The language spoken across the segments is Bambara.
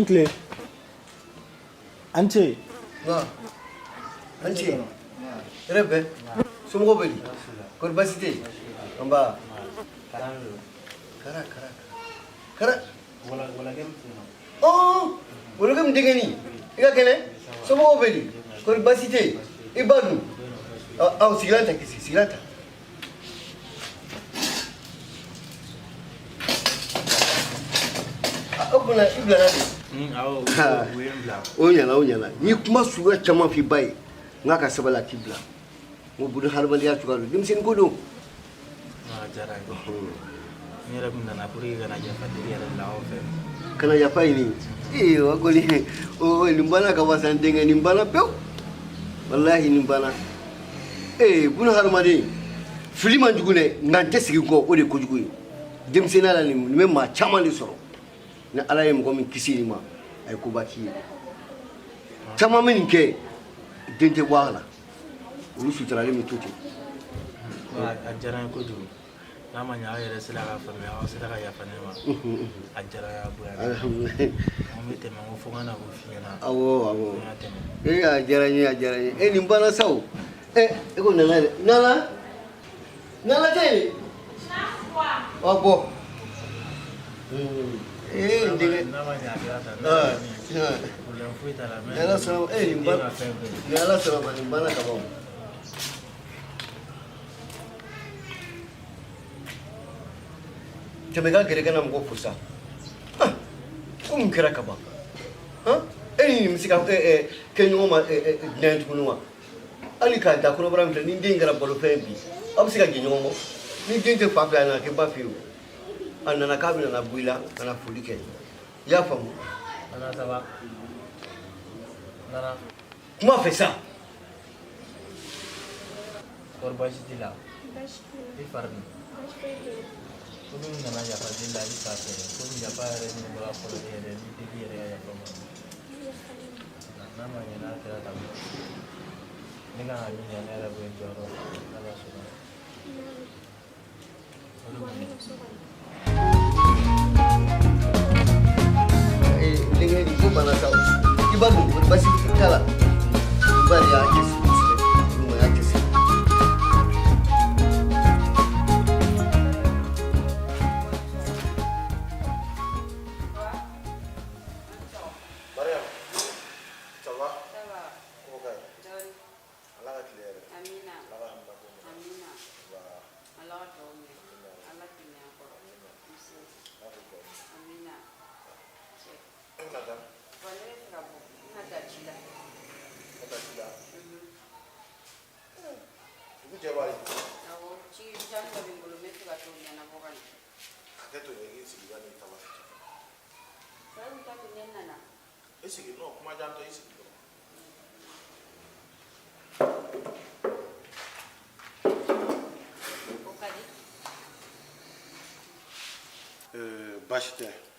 Antle. Ante. Non. Ante. Rebe. Sumo beli. Korbasite. Amba. Kara. Oh, wala kam degani. Iga kene. Sumo beli. Korbasite. Ibadu. Au sigilanta kisi sigilanta. Abuna ibla na onyala ni kuma suga chama fi bai ngaka sabala tibla mo budu harbali ya tugalu dimsin kudu jara ni rabinda na puri kana jafa dia la ofe kana jafa ini wagoli limbana ka wasan denga limbana pew wallahi limbana budu harmadi filima jugune ngante sigi ko ode ko jugu dimsina la ni memma chama li soro na ala ye mɔgɔ min kisi ni ma a ye koba k'i ye caman bɛ nin kɛ den tɛ bɔ a la olu suturalen bɛ to ten. a diyara n ye kojugu n'a ma ɲɛ aw yɛrɛ sera ka faamuya aw sera ka yafa ne ma a diyara y'a bonya an bɛ tɛmɛ ko fo n ka na ko f'i ɲɛna. awɔ a diyara n ye nin banna sa o e ko nana dɛ nana tɛ yen wa bɔ. Ndege Yala salam Yala salam nimbana kabao Jamega gereka na mko fusa kera kaba ni msika kenyo ma nent kunwa ali ka da kuno bram ni ndingara bolo febi absika genyo mo ni dinte papa na ke ba fiu anana kabila na buila ana fulike ya famu ana saba nana comment fait ça korbashi dila ifarni kudu nana ya fadila isate kudu ya pare ni bora polo de ni ya famu nama ya na tera tamu ninga ani ya na rabu njoro ala sura Dengan itu mana tahu tiba dulu berbasi kala tiba dia aja sih rumah aja sih Mariam coba oke Allah clear amina amina Allah tahu Allah punya amina Nada. Quando ele acabou, nada tira. Nada tira. Ibu jawab. Aku ciri jangan lebih belum itu kat rumah nak bukan. Ada tu yang ini sih kan itu masih. Saya minta punya nana. Isi no, cuma jangan tu isi. Okadi. Bashte.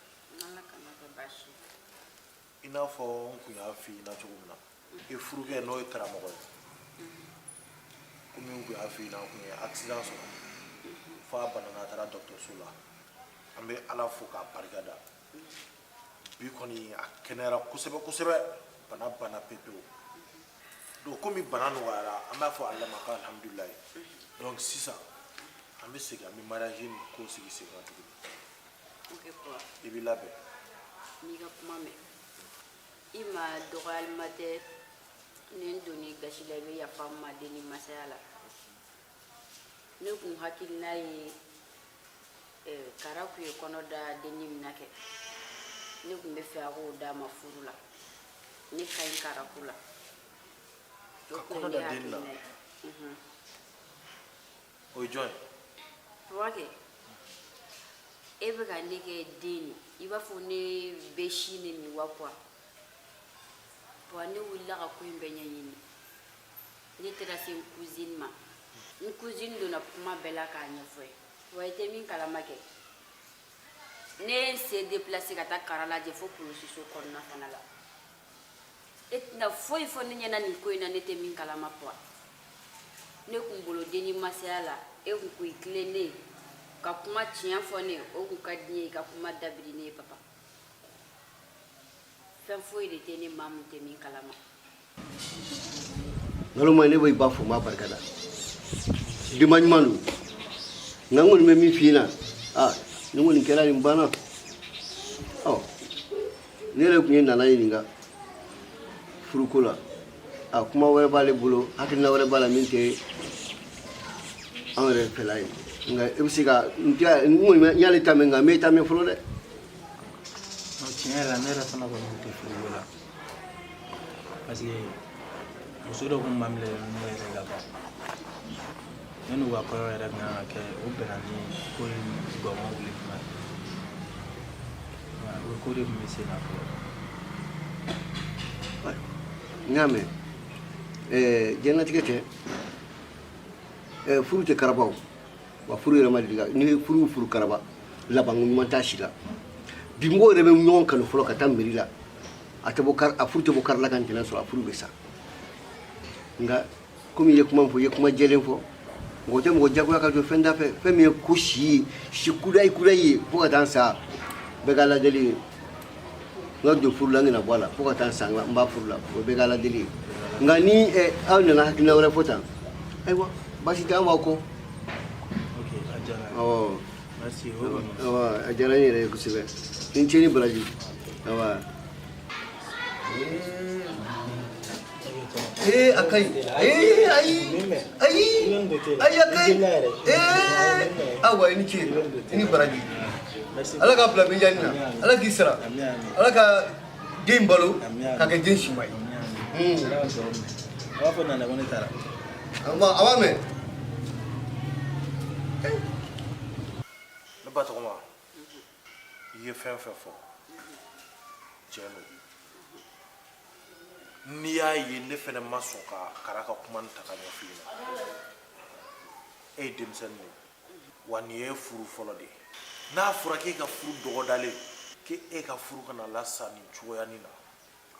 I n'a fɔ n kun y'a f'i ɲɛna cogo min na i furukɛ n'o ye karamɔgɔ ye komi n kun y'a f'i ɲɛna n kun ye accident sɔrɔ f'a banana a taara dɔgɔtɔrɔso la an bɛ ala fo k'a barikada bi kɔni a kɛnɛyara kosɛbɛ kosɛbɛ bana banna pepewu donc komi bana nɔgɔyara an b'a fɔ ala ma ko alhamdulilayi donc sisan an bɛ segin an bɛ mariage ni ko sigi sen kan tuguni i b'i labɛn n'i ka kuma mɛn i ma dɔgɔyalima tɛ ni n donni gasi la i bɛ yafa n ma den ni masaya la ne kun hakilina ye kara kun ye kɔnɔ da denni min na kɛ ne kun bɛ fɛ a k'o d'a ma furu la ne ka ɲi karaku la ka kɔnɔ da den na o ye jɔn ye Pawake e bɛ ka ne kɛ den i b'a fɔ ne bɛ si ne nin wa quoi wa ne wulila ka ko in bɛɛ ɲɛɲini ne taara se n cousine ma n cousine donna kuma bɛɛ la k'a ɲɛfɔ ye wa i tɛ min kalama kɛ ne ye n se déplacer ka taa kara lajɛ fo polisiso kɔnɔna fana la e tɛna foyi fɔ ne ɲɛna nin ko in na ne tɛ min kalama quoi ne kun bolo denni masaya la e kun ko i tilen ne ka kuma tiɲɛ fɔ ne o kun ka di ne ye ka kuma dabiri ne ye papa fɛn foyi de tɛ ne maa mun tɛ min kalama. Ngaloma ne bai ba fu ma barkada di manmanu ngangol me mi fina ni ngoni kera ni bana ne le kunye nana yininga furukula kuma wɛrɛ b'ale bolo hakilina wɛrɛ b'a la min tɛ an yɛrɛ fɛla ye nka i bɛ se ka n kɔni y'ale ta mɛn nka n bɛ ta mɛn fɔlɔ dɛ. tiɲɛ yɛrɛ la ne yɛrɛ fana kɔni tun tɛ furuko la parce que muso dɔ kun b'a minɛ ne yɛrɛ ka ban ne n'u ka kɔɲɔ yɛrɛ kan ka kɛ o bɛnna ni ko in gɔngɔn wuli kuma ye o ko de tun bɛ sen na fɔlɔ. n y'a mɛn diɲɛlatigɛ tɛ furu tɛ karabaw wa furu yɛrɛ ma deli ka ni furu karaba laban ɲuman t'a si la bi mɔgɔw yɛrɛ bɛ ɲɔgɔn kanu fɔlɔ ka taa mairie la a furu tɛ bɔ kari la ka ntɛnɛn sɔrɔ a furu bɛ sa nka komi i ye kuma fɔ i ye kuma jɛlen fɔ mɔgɔ tɛ mɔgɔ jagoya ka don fɛn da fɛ fɛn min ye ko si kudayi ye fo ka taa n sa bɛɛ ka ladeli ye n ka don furu la n kana bɔ a la fo ka taa n sa n b'a furu la o bɛɛ ka ladeli ye nka ni aw nana hakilina wɛrɛ fɔ tan ayiwa baasi tɛ an b'aw kɔ. Merci. A diyara n yɛrɛ ye kosɛbɛ ni ce ni baraji a ka ɲi ayi a ka ɲi awa i ni ce i ni baraji ala ka bila binjani na ala k'i sara ala ka den balo ka kɛ den sima ye. a b'a fɔ nana ko ne taara. a b'a mɛn. ne ba tɔgɔma i ye fɛn fɛn fɔ tiɲɛ don n'i y'a ye ne fɛnɛ ma sɔn ka kara ka kuma nin ta ka ɲɛfɔ i ɲɛna e ye denmisɛnnin de wa nin ye furu fɔlɔ de ye n'a fɔra k'e ka furu dɔgɔdalen k'e ka furu kana lasa nin cogoya nin na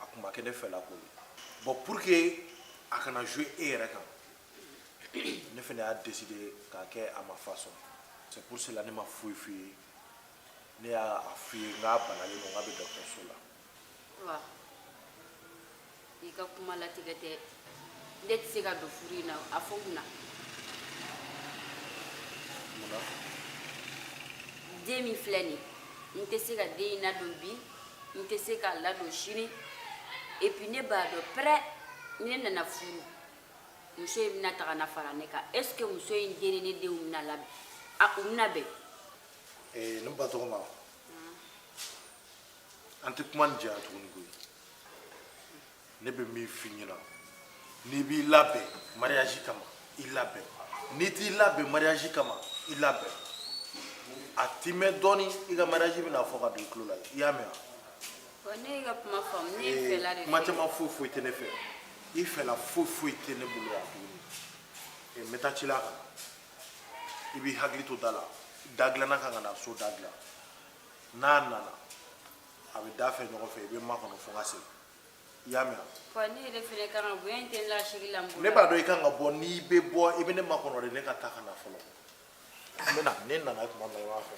a kun ma kɛ ne fɛla ko ye bon pour que a kana jouer e yɛrɛ kan ne fɛnɛ y'a décider k'a kɛ a ma façon c'est pour cela ne ma foyi f'i ye ne y'a f'i ye n k'a banalen don n k'a bɛ dɔgɔtɔrɔso la. wa i ka kuma latigɛ tɛ ne tɛ se ka don furu in na a fɔ mun na. munna. den min filɛ nin n tɛ se ka den in ladon bi n tɛ se k'a ladon sini et puis ne b'a dɔn pɛrɛ ni ne nana furu muso in bɛna taga na fara ne kan est ce que muso in den ni ne denw bɛna labɛn u bɛna bɛn. ne ba tɔgɔma an tɛ kuma nin jɛya tuguni koyi ne bɛ min f'i ɲɛna n'i b'i labɛn mariage kama i labɛn n'i t'i labɛn mariage kama i labɛn a ti mɛn dɔɔni i ka mariage bɛna fɔ ka don i tulo la i y'a mɛn wa. ne ka kuma faamu ne ye fɛla de fɛ. kuma caman foyi tɛ ne fɛ i fɛla foyi tɛ ne bolo yan tuguni n bɛ taa ci la kan i b'i hakili to da la da dilanna kan ka na so da dilan n'a nana a bɛ da fɛ ɲɔgɔn fɛ i bɛ makɔnɔ fo n ka segin i y'a mɛn wa. ne yɛrɛ fɛnɛ kan ka bonya in tɛ n lasigi la n bolo. ne b'a dɔn i kan ka bɔ n'i bɛ bɔ i bɛ ne makɔnɔ de ne ka taa ka na fɔlɔ n bɛ na ne nana tuma min na i b'a fɔ.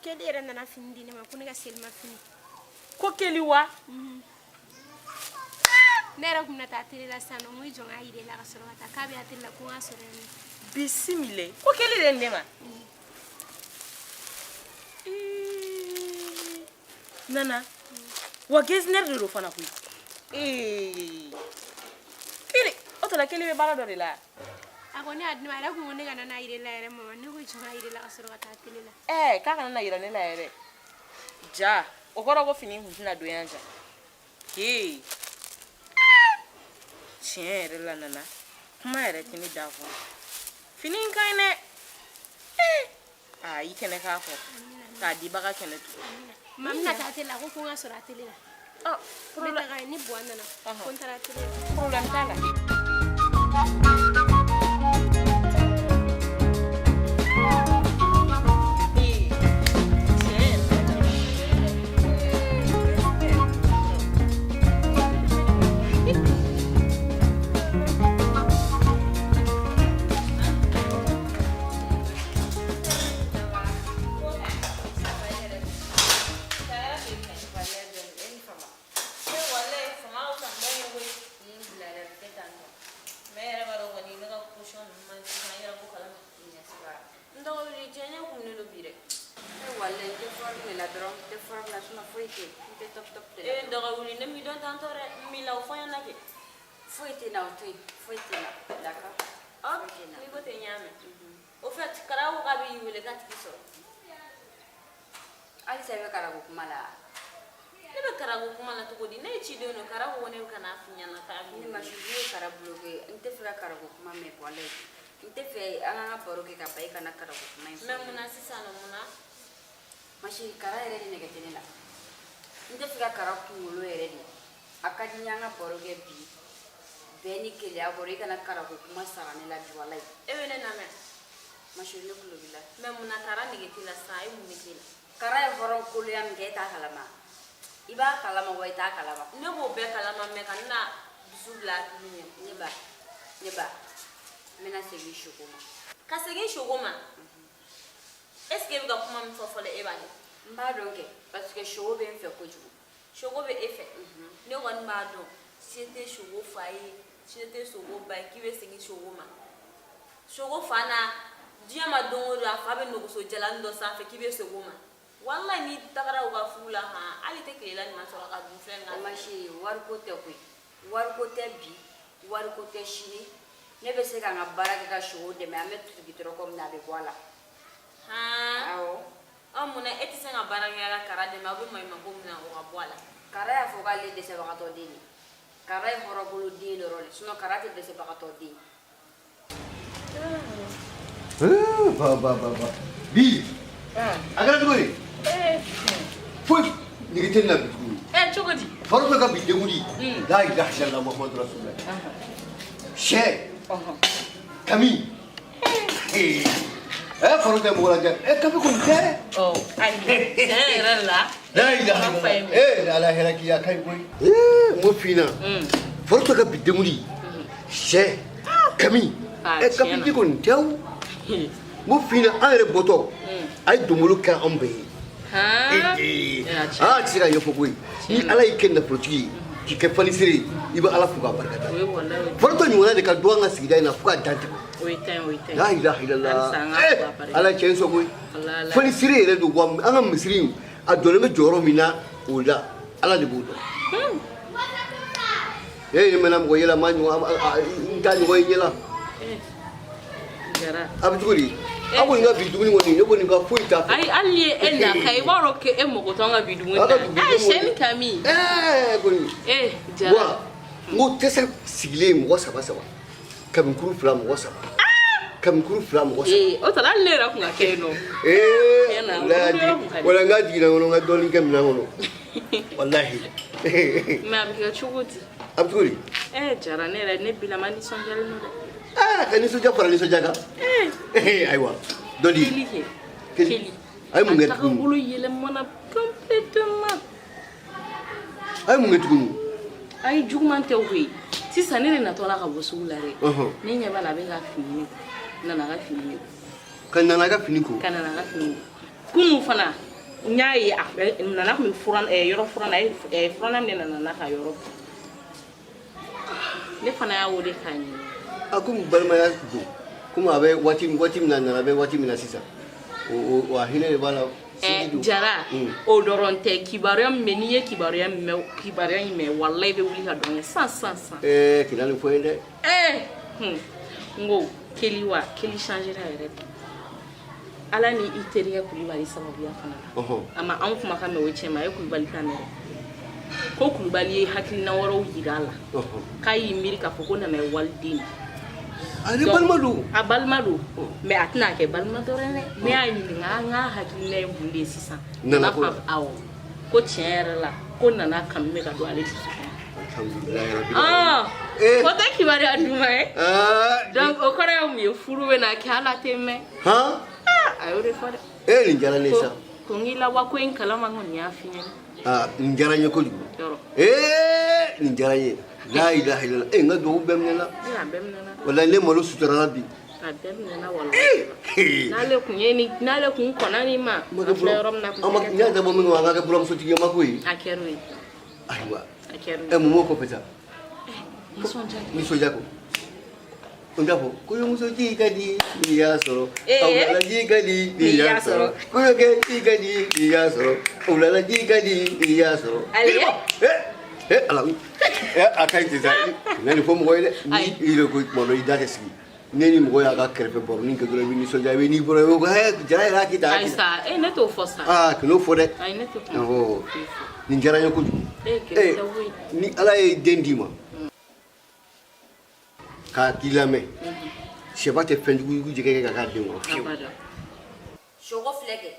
Keli yɛrɛ nana fini di ne ma ko ne ka selima fini. Ko Keli wa? Ne yɛrɛ kun bɛna taa télé la sisan nɔ n ko i jɔ n k'a yir'e la ka sɔrɔ ka taa k'a bɛ télé la ko n k'a sɔrɔ yen nɔ. Bisimile. Ko Keli de ne ma? Nana. Wa gestionnaire de do fana koyi. Keli, o tala Keli bɛ baara dɔ de la. A ko ne adima ra ko ne kana na ire la ere mama ne ko jonga ire la kasoro ka tatile la ka kana na yira ne la yɛrɛ ja o kɔrɔ ko fini kun tɛna don yan ja tiɲɛ yɛrɛ la nana kuma yɛrɛ tɛ ne da kɔnɔ fini in ka ɲi dɛ i kɛnɛ k'a kɔ k'a dibaga kɛnɛ tugun mam na tatile la ko ko nga soro atile la problème ka ni bo nana ko ntara atile problème t'a la Mashi kara yɛrɛ de nɛgɛtene la n tɛ fɛ ka kara kunkolo yɛrɛ de a ka di n ye an ka baro kɛ bi bɛɛ ni keleya kɔrɔ i kana kara ko kuma sara ne la bi walayi e bɛ ne lamɛn Mashi ne kulo b'i la mais mun na kara nɛgɛte la sisan a ye mun de k'e la kara ye hɔrɔn koloya min kɛ e t'a kalama i b'a kalama wa i t'a kalama ne b'o bɛɛ kalama mais ka ne na dusu bila hakili ɲɛ ne ba n bɛna segin Soko ma ka segin Soko ma est ce que e bɛ ka kuma min fɔ fɔlɔ e b'a kɛ n b'a dɔn kɛ parce que Soko bɛ n fɛ kojugu Soko bɛ e fɛ ne kɔni b'a dɔn si tɛ Soko fa ye si tɛ Soko ba ye k'i bɛ segin Soko ma Soko fa na diɲɛ ma don o don a fa bɛ nɔgɔso jalan dɔ sanfɛ k'i bɛ Soko ma wallahi ni tagara u ka furu la hali tɛ tilela ɲuman sɔrɔ ka dun fɛn na Mashi wariko tɛ koyi wariko tɛ bi wariko tɛ sini ne bɛ se ka n ka baara kɛ ka Soko dɛmɛ an bɛ tugu dɔrɔn komi a bɛ bɔ a la awɔ munna e tɛ se ka baara kɛ ka kara dɛmɛ aw bɛ maɲumanko min na o ka bɔ a la kara y'a fɔ k'ale dɛsɛbagatɔ den ye kara ye hɔrɔnbolo den dɔrɔn de sinon kara tɛ dɛsɛbagatɔ den bi a kɛra cogo di foyi nege tɛ na bi tuguni cogo di faro bɛ ka bi degun di la ilaha illallah muhammadu rasulullah sɛ kami faro tɛ mɔgɔ lajɛ kami kɔni tɛ tiɲɛ yɛrɛ la la ilaha illallah ala hɛrɛ k'i ya kaɲi koyi n ko fina faro bɛ ka bi degun di sɛ kami kami di kɔni tɛ o n ko fina an yɛrɛ bɔtɔ a ye donbolo kɛ an bɛɛ ye a tɛ se ka ɲɛfɔ koyi ni ala y'i kɛ nafolotigi ye k'i kɛ fanisere i bɛ ala fo k'a barikada fɔlɔtɔ ɲɔgɔnna de ka don an ka sigida in na fo ka dan tɛmɛ la ilaha illallah ala cɛ in sɔn koyi fanisere yɛrɛ don wa an ka misiri in a dɔnnen bɛ jɔyɔrɔ min na o la ala de b'o dɔn mɛna mɔgɔ yɛlɛ ma n t'a ɲɔgɔn ye ɲɛla a bɛ cogo di a kɔni ka bi dumuni kɔni ne kɔni ka foyi t'a fɛ hali ni e na ka i b'a dɔn k'e mɔgɔ t'an ka bi dumuni na sɛni Kami kɔni Jara n ko tɛsɛ sigilen mɔgɔ saba kamikuru fila mɔgɔ saba kamikuru fila mɔgɔ saba o tɛ hali ne yɛrɛ kun ka kɛ yen nɔ wala n ka jiginna kɔnɔ n ka dɔɔnin kɛ minɛn kɔnɔ walahi mais a bɛ kɛ cogo di a bɛ cogo di Jara ne yɛrɛ ne bilama nisɔndiyalen don dɛ ka nisɔndiya fara nisɔndiya kan ayiwa dɔ di Keli a ye mun kɛ a tuguni tagabolo yɛlɛmana complètement a ye mun kɛ tuguni a ye juguman tɛ o ye sisan ne de natɔ la ka bɔ sugu la dɛ ne ɲɛ b'a la a bɛ ka fini nana ka fini ka nana ka fini ko ka nana ka fini kunun fana n y'a ye nana tun bɛ yɔrɔ furan na furanna min nana ka yɔrɔ ne fana y'a wele k'a ɲɛ a ko balimaya don komi a bɛ waati min na nana bɛ waati min na sisan o a hinɛ de b'a la Jara o dɔrɔn tɛ kibaruya min bɛ n'i ye kibaruya in mɛn walayi i bɛ wuli ka dɔn kɛ san k'i na nin fɔ n ye dɛ n ko keli wa keli changer yɛrɛ de ala ni i terikɛ kulubali sababuya fana la ama an kuma ka mɛ o cɛ ma e kulubali kan dɛ ko kulubali ye hakilina wɛrɛw yira a la k'a y'i miiri k'a fɔ ko nana ye waliden ale balima don a balima don mais a tɛna kɛ balima dɔrɔn dɛ ne y'a ɲininka an ka hakilina ye mun de ye sisan nana ko awɔ ko tiɲɛ yɛrɛ la ko nana kanu bɛ ka don ale dusukun ko tɛ kibaruya duman ye donc o kɔrɔ ye mun ye furu bɛ na kɛ ala tɛ mɛn a y'o de fɔ dɛ nin diyara ne sa ko n k'i la wa ko in kalama kɔni y'a f'i ɲɛna nin diyara n ye kojugu nin diyara n ye la ilaha illallah n ka dugawu bɛɛ minɛna wallahi ne malo suturala bi a bɛɛ minɛna wallahi n'ale kun kɔnna nin ma a filɛ yɔrɔ min na n y'a dabɔ min kama an ka kɛ buramusotigi ye ma ko ye a kɛra o ye ayiwa a kɛra o ye mun b'o kɔfɛ sa nisɔndiya ko n t'a fɔ kɔɲɔmusoji ka di n'i y'a sɔrɔ awulalaji ka di n'i y'a sɔrɔ kɔɲɔkɛji ka di n'i y'a sɔrɔ awulalaji ka di n'i y'a sɔrɔ ala a ka ɲi ten sa ne nin fɔ mɔgɔ ye dɛ ni i yɛrɛ ko tuma dɔ i da tɛ sigi ne ni mɔgɔ y'a ka kɛrɛfɛ baronin kɛ dɔrɔn i bɛ nisɔndiya i bɛ n'i bɔra i bɛ jara yɛrɛ hakili ta ayi sa ne t'o fɔ sa kan'o fɔ dɛ ayi ne t'o fɔ nin diyara n ye kojugu ni ala ye den d'i ma k'a k'i lamɛn sɛba tɛ fɛn jugu jɛgɛ kɛ ka k'a den kɔrɔ fiyewu sogo filɛ kɛ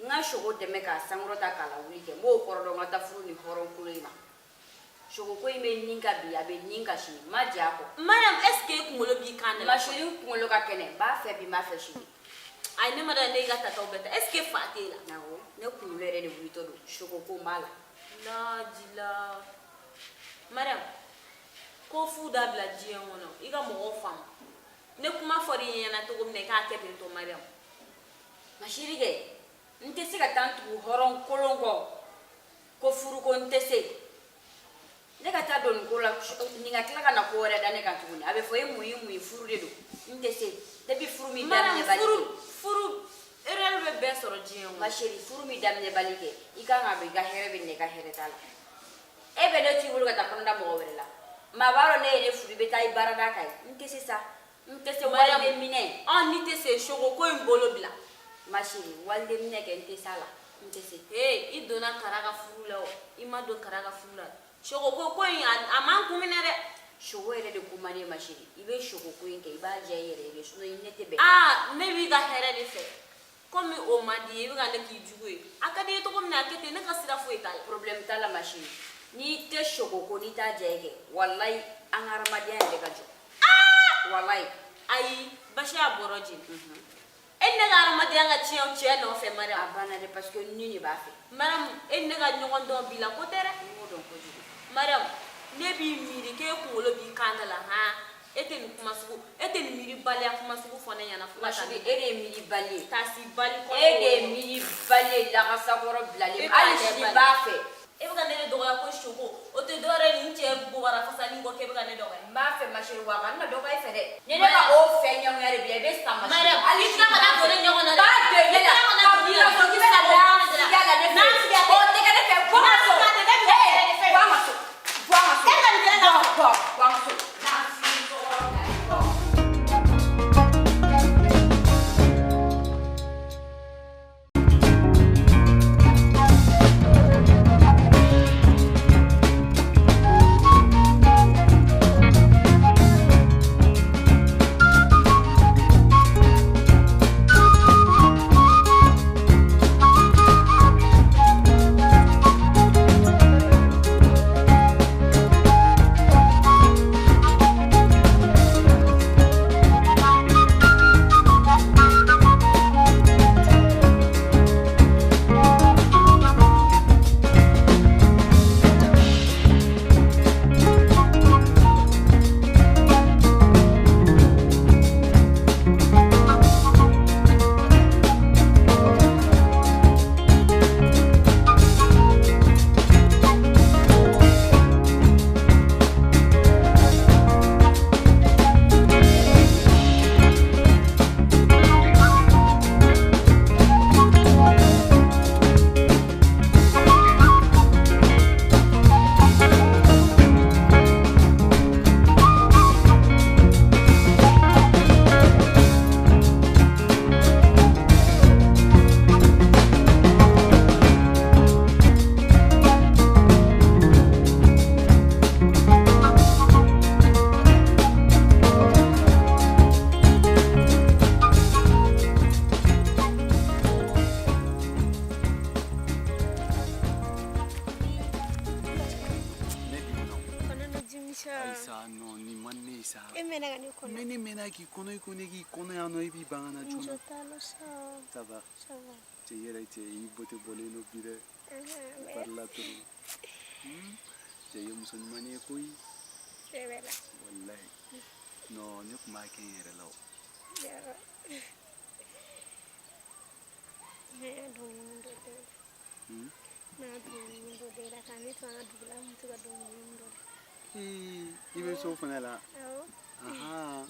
n ka sogo dɛmɛ k'a sankɔrɔta k'a lawuli kɛ n b'o kɔrɔ dɔn n ka taa furu ni hɔrɔn kolo in ma sogo ko in bɛ nin ka bi a bɛ nin ka sini ma jɛ a kɔ Mariam, est-ce que kunkolo b'i kan de la? ma sini kunkolo ka kɛnɛ n b'a fɛ bi n b'a fɛ sini ayi ne ma da ne ka tataw bɛɛ ta est-ce que fa t'e la? awɔ ne kunkolo yɛrɛ de wulitɔ don sogo ko n b'a la Lajila Mariam, ko fu dabila diɲɛ kɔnɔ i ka mɔgɔw faamu ne kuma fɔra i ɲɛna cogo min na i k'a kɛ ten tɔ Mariam. ma sini kɛ n tɛ se ka taa n tugu hɔrɔn kolon kɔ ko furu ko n tɛ se ne ka taa don nin ko la nin ka tila ka na ko wɛrɛ da ne kan tuguni a bɛ fɔ e mun ye furu de don n tɛ se depuis furu min daminɛ bali kɛ furu erreur bɛ bɛɛ sɔrɔ diɲɛ kɔnɔ ma chérie furu min daminɛ bali kɛ i kan ka bɛ i ka hɛrɛ bɛ nin i ka hɛrɛ t'a la e bɛ ne t'i bolo ka taa kɔnɔda mɔgɔ wɛrɛ la maa b'a dɔn ne ye ne furu i bɛ taa i baarada kan ye n tɛ se sa n tɛ se waliden minɛ n'i tɛ se sogo ko in bolo bila ma chérie waliden minɛ kɛ n tɛ se a la n tɛ se i donna kara ka furu la o i ma don kara ka furu la sogo ko in a man kun minɛ dɛ sogo yɛrɛ de ko man ne ma chérie i bɛ sogo ko in kɛ i b'a diya i yɛrɛ ye de sinon ne tɛ bɛn ne b'i ka hɛrɛ de fɛ komi o man di ye i bɛ ka ne k'i jugu ye a ka di ye cogo min na a kɛ ten ne ka sira foyi t'a la problème t'a la ma chérie n'i tɛ sogo ko n'i t'a diya i kɛ walayi an ka hadamadenya yɛrɛ ka jɔ walayi ayi basi y'a bɔrɔ jeni e ne ka hadamadenya ka tiɲɛ cɛ nɔfɛ Mariam a banna dɛ parce que ni de b'a fɛ Mariam e ne ka ɲɔgɔn dɔn b'i la ko tɛ dɛ n y'o dɔn kojugu Mariam ne b'i miiri k'e kunkolo b'i kan da la e tɛ nin kuma sugu e tɛ nin miiri baliya kuma sugu fɔ ne ɲɛna fo ka taa e de ye miiri bali ye taasi bali kɔrɔ e de ye miiri bali ye lakasakɔrɔ bilalen hali sini b'a fɛ e bɛ ka ne de dɔgɔya ko sogo o tɛ dɔwɛrɛ ni n cɛ bobara fasani kɔ k'e bɛ ka ne dɔgɔya n b'a fɛ ma chérie wa a kana na dɔgɔya i fɛ dɛ ni ne ka o fɛ ɲɔgɔnya de bila i bɛ sa ma chérie hali i tila ka na don ne ɲɔgɔn na dɛ b'a don ne la ka bila fɔ k'i bɛ na lafiya la ne fɛ o tɛ kɛ ne fɛ bɔ n ka so bɔ an ka so bɔ an ka so e ka nin kɛ ne la bɔ an ka so Aïssa, non, ni manne ça. E mena ga ni kono. Mene mena qui connaît qui connaît en oebi bangana chuna. Njotalo sa. Ça va. Ça va. Tu irais tu y bote bolé no bide. Par là tout. Tu y muson mani koi. C'est vrai. Wallahi. Non, nyok ma ken yere law. Ne do ndo de. Na do ndo de la kan ni to na do la mutu ga do ndo. Ibe so fana la. Awo. Aha.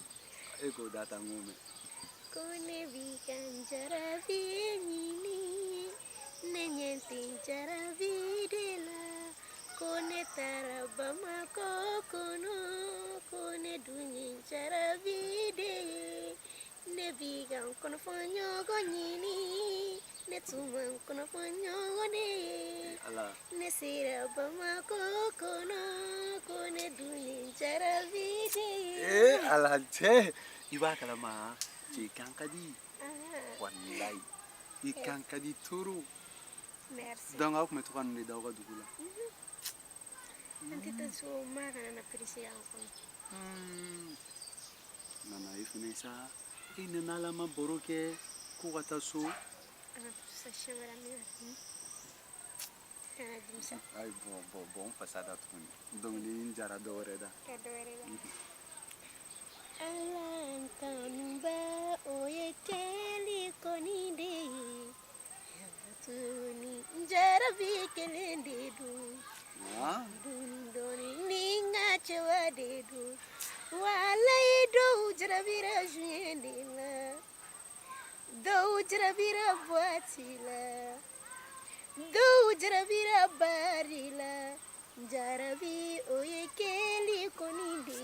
Ego data ngome. Kone vi kanjara vi nini. Nenyen jara vi de la. Kone tarabama kono. Kone dunyin jara vi de. Ne bigan kono fonyo gonyini. Ne tuman kono fonyo gone. Ala. Ne sira bama kono. Kone dunyin jara vi de. Ala je. Iba kala ma. Je kankadi. Wallahi. I kankadi turu. Merci. Donc ak me to kan ne daw ga dugula. Anti ta so ma kana na prisi anko. Nana ifune sa. Ina nala ma boroke ku gata so. Sa shawara mi. Kana dimsa. Ay bon pasada tun. Donc ni jara do reda. Alantanumba oye keli koninde. Tuni jara bi kelende du. Dundoni ninga chewa de du. Walai do jara bira juendila. Do jara bira boatila. Do jara bira barila. Jara bi oye keli koninde.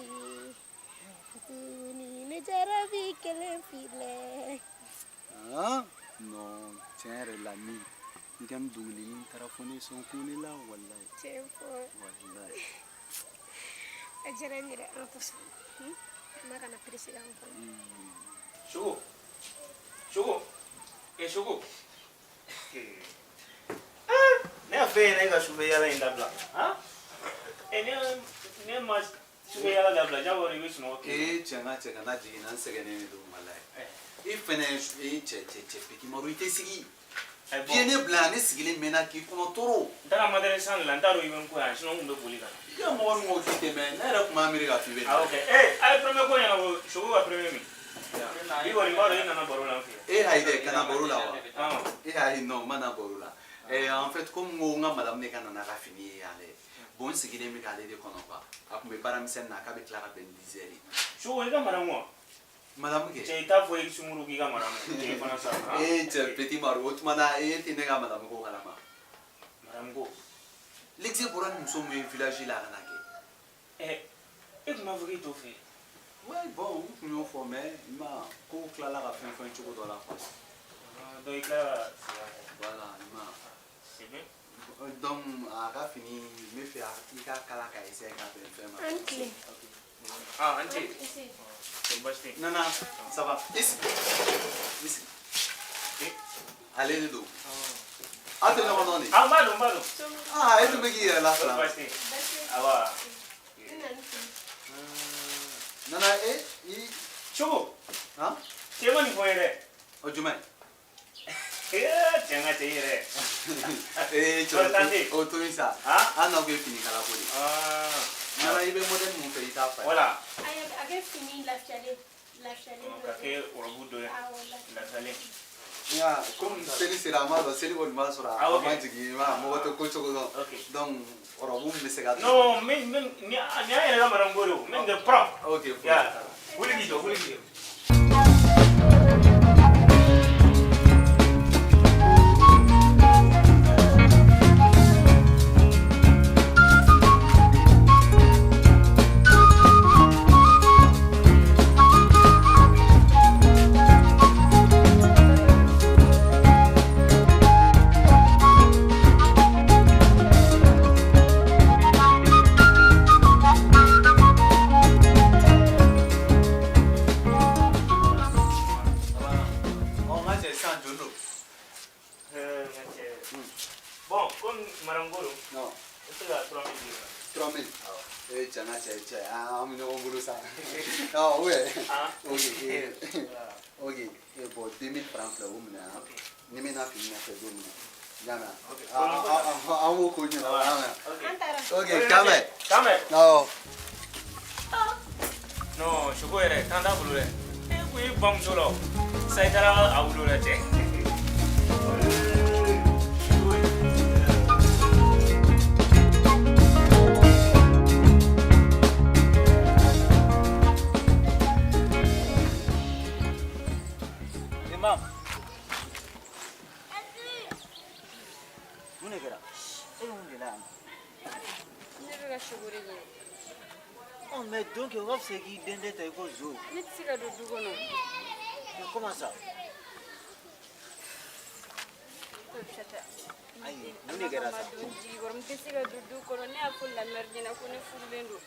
Tuni ne jara bi kelen file. Non, tiens la ni. Ngam dungli ni tarafone son kuni la wallahi. Tempo. Wallahi. Ajara mira antos. Maka na presi anko. Shugo. Shugo. Ne afe ne ga shube yala indabla. Ha? Ne mas shube yala dabla jawo ri wisno. Chenga na jina segene ni do wallahi. Ifene che piki moruite sigi. Viene blane sigile mena ki kono toro. Dara madare san la ndaro iwen ko ya shino ngumbe boli kana. Ya mo ngo kite men na ra kuma America fi be. Okay. Ay premier ko yana go shugo wa premier mi. Iwo ri maro ina na borula fi. Haide kana borula wa. Hai no mana borula. En fait comme nga madame ne kana na ka fini yale. Bon sigile mi ka de kono ba. Akumbe baram sen na ka be clara ben dizeri. Shugo ega maramu. Madame ke. Che ta foi sumuru ki ga maramu. Che kona sa. Che petit marot mana tine ga madame ko kala ma. Maramu go. L'exi boran nous sommes un village là na ke. Et comment vous to fait? Ouais bon, nous formé ma ko kala la fin chuko do la face. Donc là Voilà, ma. c'est bien. Donc a fini me fait article kala ka essayer ka faire ma. Anti. Anti. C'est basti. Non, ça va. Ici. Allez, les deux. Attends, non, non. Bado. Et tu me dis là, là. Basti. Ah, Non, Shugo. Hein? C'est bon, il faut y aller. Oh, tu m'as. Tiens, tu y aller. Tu as oh, tu ça. Ah, non, que fini, la police. Non, il veut modèle mon pays, ça. Voilà. Age fini la chale. Ok, on va vous donner la salle. Ya, comme c'est la mode, c'est le bon mal sur la. Ah, ok. Moi, tu coaches donc, on va vous laisser garder. Non, mais ni a la marangoro, mais de prof. Ok. Ya, vous le dites. Bon, comme marangoro. Non. Est-ce que la 3 000 livres? 3000. Tiana, I'm no Burusa. Oh, ouais. Ok. Et bon, 2000 francs la woman. Nimena fini na woman. Jana. Amu kunyo na. Ok, kame. No. No, shugo ere, tanda bulure. Kui bam solo. Saitara awulure te. Imam. Mune kera. Unde la. Ne bɛ ka sogore ɲini Oh mais donc on va se qui dende ta ko zo. ne tɛ se ka don du kɔnɔ Mais comment ça? Ayi, mune kera sa. don jigi kɔrɔ n tɛ se ka don du kɔnɔ ne y'a fɔ lamɛri ɲɛna ko ne furulen don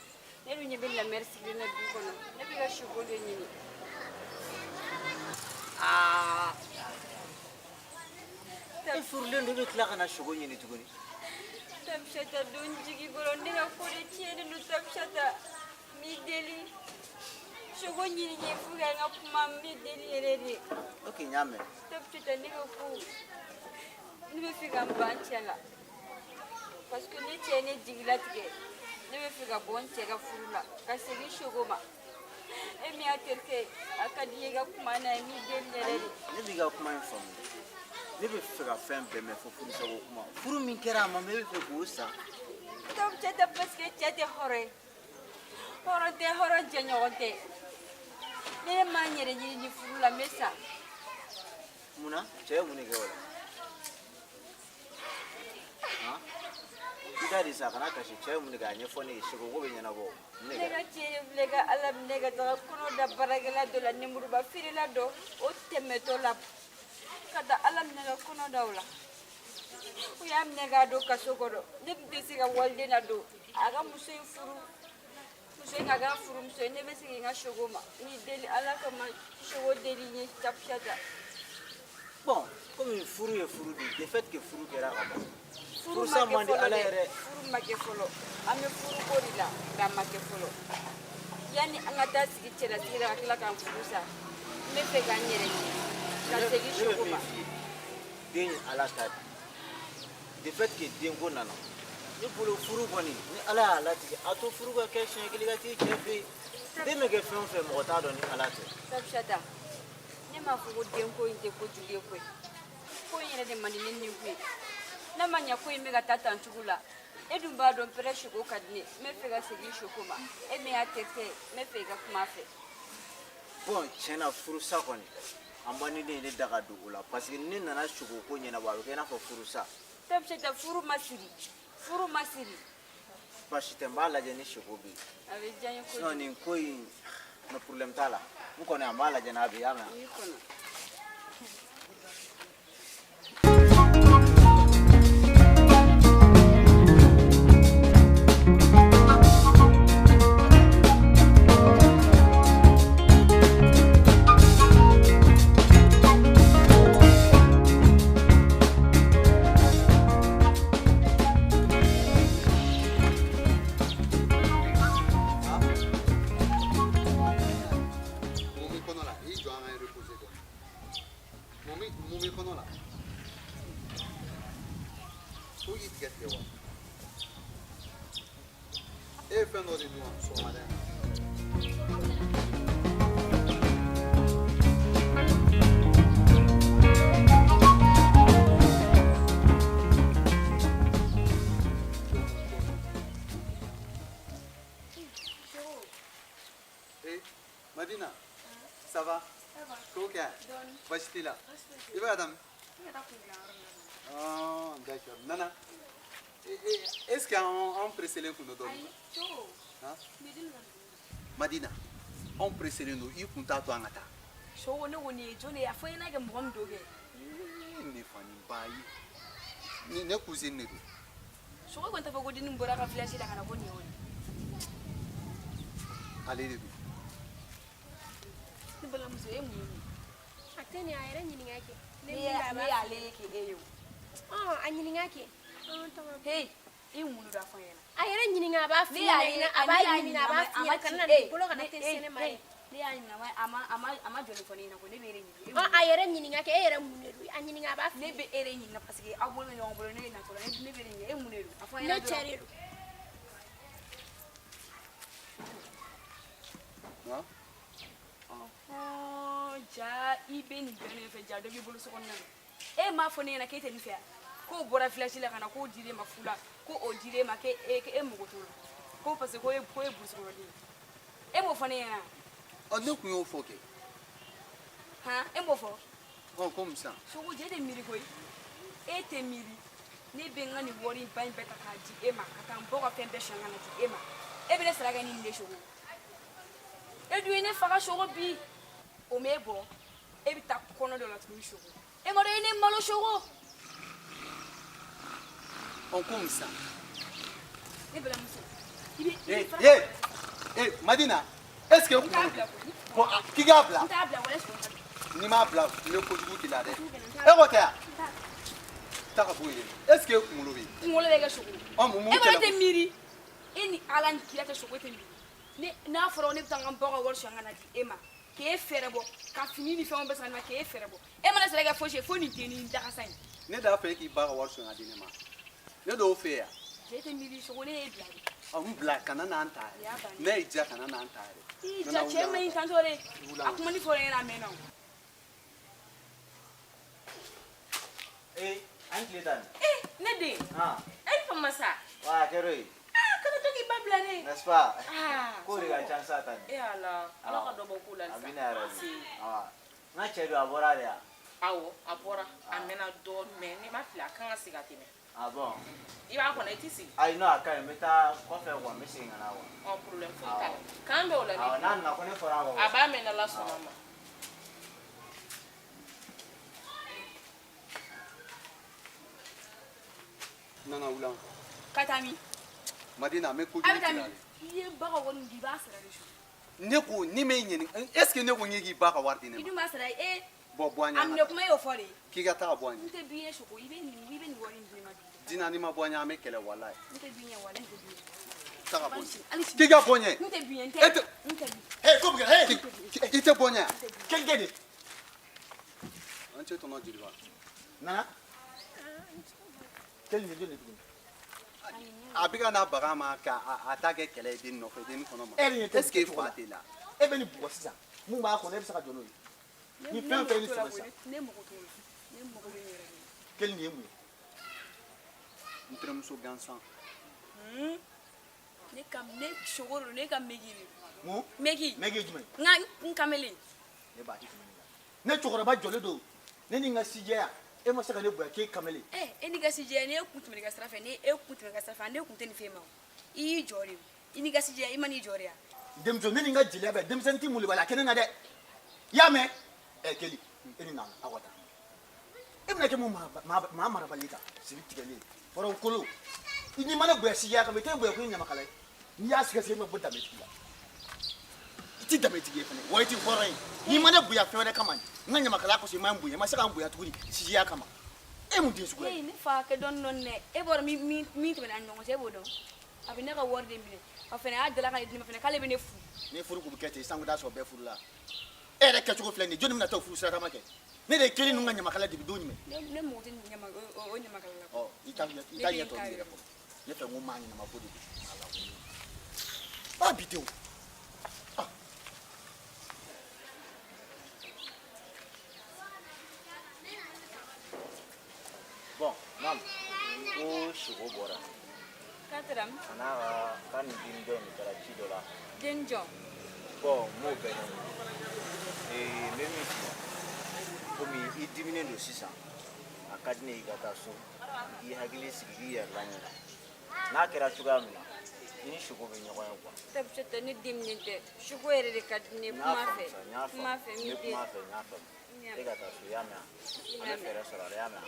ne dun ɲɛ bɛ lamɛri sigilen na du kɔnɔ ne bɛ ka sogo de ɲini E furulen do be tila kana sogo ɲini tuguni. Tabshata don jigi kɔrɔ ne ka ko de tiɲɛnen don Tabshata n b'i deli sogo ɲini ɲɛ fo ka n ka kuma n b'i deli yɛrɛ de Ok, ɲ'a mɛn. Tabshata ne ka ko ne bɛ fɛ ka n ban cɛ la parce que ne cɛ ye ne jigilatigɛ ne bɛ fɛ ka bɔ n cɛ ka furu la ka segin sogo ma e min y'a terikɛ a ka di i ye ka kuma n'a ye n b'i deli yɛrɛ de Ne b'i ka kuma in faamu. Ne bɛ fɛ ka fɛn bɛɛ mɛn fo furusago kuma. Furu min kɛra a ma mɛ e bɛ fɛ k'o sa. Tabshata parce que cɛ tɛ hɔrɔn ye hɔrɔn tɛ hɔrɔn jɛɲɔgɔn tɛ ne ma n yɛrɛ ɲini ni furu la n bɛ sa Munna? Cɛ ye mun de kɛ o la? Han? I t'a di sa kana kasi cɛ ye mun de kɛ a ɲɛfɔ ne ye sogo ko bɛ ɲɛnabɔ. Mun de ne ka kɛra? cɛ ye filɛ ka ala minɛ ka taga kɔnɔ da baarakɛla dɔ la nemuruba feerela dɔ o tɛmɛtɔ la ka da ala minɛ ka kɔnɔ da o la o y'a minɛ k'a don kaso kɔrɔ ne tun tɛ se ka waliden na don a ka muso in furu muso in ka k'a furumuso ye ne bɛ segin n ka sogo ma n y'i deli ala kama sogo deli n ye Tabshata Bon, komi furu ye furu de, de fait que furu kɛra ka ban. furu ma Furusa kɛ man di fɔlɔ ala dɛ yɛrɛ. furu ma kɛ fɔlɔ an bɛ furu ko de la nka a ma kɛ fɔlɔ yanni an ka taa sigi cɛlasigi la ka tila k'an furu sa n bɛ fɛ k'an yɛrɛ ɲini ka segin Ne bɛ sogo ma min f'i ye, den ye ala ta de. De fait que denko nana. Ne bolo furu kɔni ni ala y'a latigɛ a to furu ka kɛ siɲɛ kelen ka t'i cɛ fɛ yen. Den bɛ kɛ fɛn o fɛn mɔgɔ t'a dɔn ni ala tɛ. Tabshata ne m'a fɔ ko denko in tɛ kojugu ye koyi ko in yɛrɛ de man di ne ni ko ye n'a ma ɲɛ ko in bɛ ka taa tan cogo la e dun b'a dɔn pɛrɛ sogo ka di ne n bɛ fɛ ka segin sogo ma e min y'a terikɛ ye n bɛ fɛ i ka kuma a fɛ Bon, tiɲɛna furusa kɔni a man di ne ye ne da ka don o la parce que ne nana sogo ko ɲɛnabɔ a bɛ kɛ i n'a fɔ furusa. Tabshata furu ma siri Basi tɛ n b'a lajɛ ni sogo bɛ yen. a bɛ diya n ye Sinon kojugu nin ko in no problème t'a la. N kɔni an b'a lajɛ n'a bɛ yen, y'a mɛn. i kɔnɔ Mumi kono la. Sogi tigɛ tigɛ wa. E ye fɛn dɔ de dun wa sɔgɔmada in na. Madina, ça va? Comment est-ce que vas tu là? Il va Adam? Ah, d'accord. Nana, est-ce qu'on presse les coups de Madina, on presse les nous, il compte à toi en attaque. So woni woni joni ya fo ina ga mbom doge. Ne fani bayi. Ni ne cousine ne do. So ko konta fago dinin bora ka flash da kana bonni woni. Ale de do. Ni bala muso e mu. Ateni ayere ɲininka kɛ. Ne ale yake e yo. A ɲininka kɛ. Hey, e mulu da fa yana a yɛrɛ ɲininka a b'a f'i ɲɛna a b'a ɲininka a b'a f'i ɲɛna kana na i bolo kana te sɛnɛma ye ne y'a ɲininka ama jɔli fɔ ne ɲɛna ko ne bɛ e ɲininka a yɛrɛ ɲininka kɛ e yɛrɛ mun de don a ɲininka a b'a f'i ne bɛ e ɲininka parce que aw bolo bɛ ɲɔgɔn bolo ne ye natɔla ne bɛ ɲininka e mun de don a fɔ ne cɛ de don ja i bɛ nin bɛɛ ne fɛ ja dɔ b'i bolo so kɔnɔna na e m'a fɔ ne ɲɛna k'e tɛ nin fɛ yan k'o bɔra village la ka na k'o dir'e ma fu la ko o dir'e ma k'e mago t'o la ko parce que ko e burusi kɔnɔden ye e m'o fɔ ne ɲɛna ne kun y'o fɔ kɛ han e m'o fɔ komi sisan sogo je tɛ miiri koyi e tɛ miiri ne bɛ n ka nin wari in ba in bɛɛ ta k'a di e ma ka taa n bɔ ka fɛn bɛɛ sɔn ka na di e ma e bɛ ne sara kɛ ni nin de sogo e dun ye ne faga sogo bi o m'e bɔ e bɛ taa kɔnɔ dɔ la tuguni sogo e ma dɔn e ne malo sogo komi sisan ne balimamuso i bɛ Madina est ce que n t'a bila koyi k'i k'a bila n t'a bila wala sogo n t'a bila n'i m'a bila n bɛ kojugu k'i la dɛ e ko tɛ yan taa ka bɔ yen est ce que kunkolo bɛ yen kunkolo bɛ kɛ sogo mun e kɔni tɛ miiri e ni ala ni kira tɛ sogo e tɛ miiri n'a fɔra ne bɛ taa n ka bɔ ka wari sɔn ka na di e ma k'e fɛɛrɛ bɔ ka fini ni fɛnw bɛɛ san ma k'e fɛɛrɛ bɔ e mana sara kɛ fosi ye fo nin tɛ nin dagasa in ne t'a fɛ k'i ba ka wari sɔn ka di ne ma ne dɔw fɛ yan e tɛ miiri sogo ne y'e bila de n bila kana n'an ta yɛrɛ ne y'i diya kana n'an ta yɛrɛ i ja cɛ ma ɲi tantɔ de a kuma ni fɔra ɲɛna a mɛnna o an tile tan ne den e fa masa wa kɛra ye kana to k'i ba bila ne n'est-ce pas ko de ka ca sa tan e ala ala ka dɔ bɔ ko la a bɛ na yɛrɛ de n ka cɛ don a bɔra de yan awɔ a bɔra a mɛnna dɔɔni mɛ ne ma fili a kan ka segin a tɛmɛ bon i b'a kɔnɔ i tɛ sigi ayi non a ka ɲi n bɛ taa kɔfɛ kuwa n bɛ segin ka na kuwa problème foyi t'a la k'an bɛ o la n'a nana ko ne fɔra a kɔ a b'a mɛn n'ala sɔnna ma nana wula ka taa min Madina n bɛ a kojugu bɛ k'i taa la min dɛ i ye ba ka wari min di i b'a sara de su ne ko ni m'e ɲininka est ce que ne ko n ye k'i ba ka wari di ne i ma dun b'a sara e bɔ an a minɛ ɲɛ kuma e y'o fɔ de k'i ka taa ka bɔ an n ɲɛ tɛ bi ye sogo i bɛ nin wari in di ne ma bi dina n'i ma bɔ an ɲɛ an bɛ kɛlɛ walayi n tɛ bi ɲɛ wala n tɛ bi ɲɛ taa ka bɔ n hali ɲɛ k'i ka bɔ n ɲɛ n tɛ bi ɲɛ n e tɛ tɛ bi ko bɛ kɛ i tɛ bɔ n ɲɛ yan kɛlɛ de an cɛ tɔnɔ jeliba nana kɛlɛ de jɔlen tuguni a bɛ ka n'a baga ma k'a ta kɛ kɛlɛ ye den nɔfɛ den kɔnɔ ma e est ce que fa tɛ la e bɛ nin bugɔ sisan mun b'a kɔnɔ e bɛ se ka jɔ n'o ye ni fɛn fɛn ni sɔrɔ sisan ne mago t'o la ne mago bɛ n yɛrɛ de kɛlɛ nin ye mun ye n terimuso gansan ne sogo don ne ka megi de mun megi mɛgi ye jumɛn ye n ka n kamalen ne b'a di fini na ne cɛkɔrɔba jɔlen don ne ni n ka sijɛya e ma se ka ne bonya k'e kamalen e ni ka sijɛ ne kun tɛmɛ ka sira fɛ ne e kun tɛmɛ ka sira fɛ ne kun tɛ nin fɛ ma i y'i jɔ de i ni ka sijɛ i ma n'i jɔ de yan denmuso ne ni n ka jeliya bɛɛ denmisɛnnin t'i muli bali a kɛ ne na dɛ i y'a mɛn keli e ni nana aw ka taa e bɛna kɛ mun maa marabali kan siri tigɛlen fɔlɔ kolo n'i ma ne bonya sijɛya kan i t'e bonya ko i ɲamakala ye n'i y'a sɛgɛsɛgɛ i ma bɔ danbetigi la i ti danbetigi ye fɛnɛ wa i ti hɔrɔn ye n'i ma ne bonya fɛn wɛrɛ kama n ka ɲamakalaya kɔsɔn i ma n bonya i ma se ka n bonya tuguni sijɛya kama e mun den suguya ye ne fa kɛ dɔɔni dɔɔni dɛ e bɔra min tɛmɛna an ni ɲɔgɔn cɛ e b'o dɔn a bɛ ne ka wari de minɛ wa fɛnɛ a y'a dala ka ne di ne ma fɛnɛ k'ale bɛ ne furu ni furu kun bɛ kɛ ten sisan ko t'a sɔrɔ bɛɛ furu la e yɛrɛ kɛcogo filɛ nin ye jɔnni bɛna taa o furu sirataama kɛ ne de ye kelen ninnu ka ɲamakala de bi don jumɛn ne mago tɛ o ɲamakala la ɔ i t'a ɲɛ tɔ nin yɛrɛ fɔ ne fɛ n ko maa ɲɛnama ko de don ala ko bi denw bon maam ko sogo bɔra katiram a n'a ka nin den dɔ nin kɛra ci dɔ la den jɔ bon n m'o bɛɛ ɲɛɲini n bɛ min f'i ye komi i diminen don sisan a ka di ne ye i ka taa so i k'i hakili sigi k'i yɛrɛ laɲinɛ n'a kɛra cogoya min na i ni sogo bɛ ɲɔgɔn ye kuwa tɛ ne diminen tɛ sogo yɛrɛ de ka di ne kuma fɛ kuma fɛ n y'a faamu e ka taa so i y'a mɛn an bɛ fɛɛrɛ sɔrɔ a la i y'a mɛn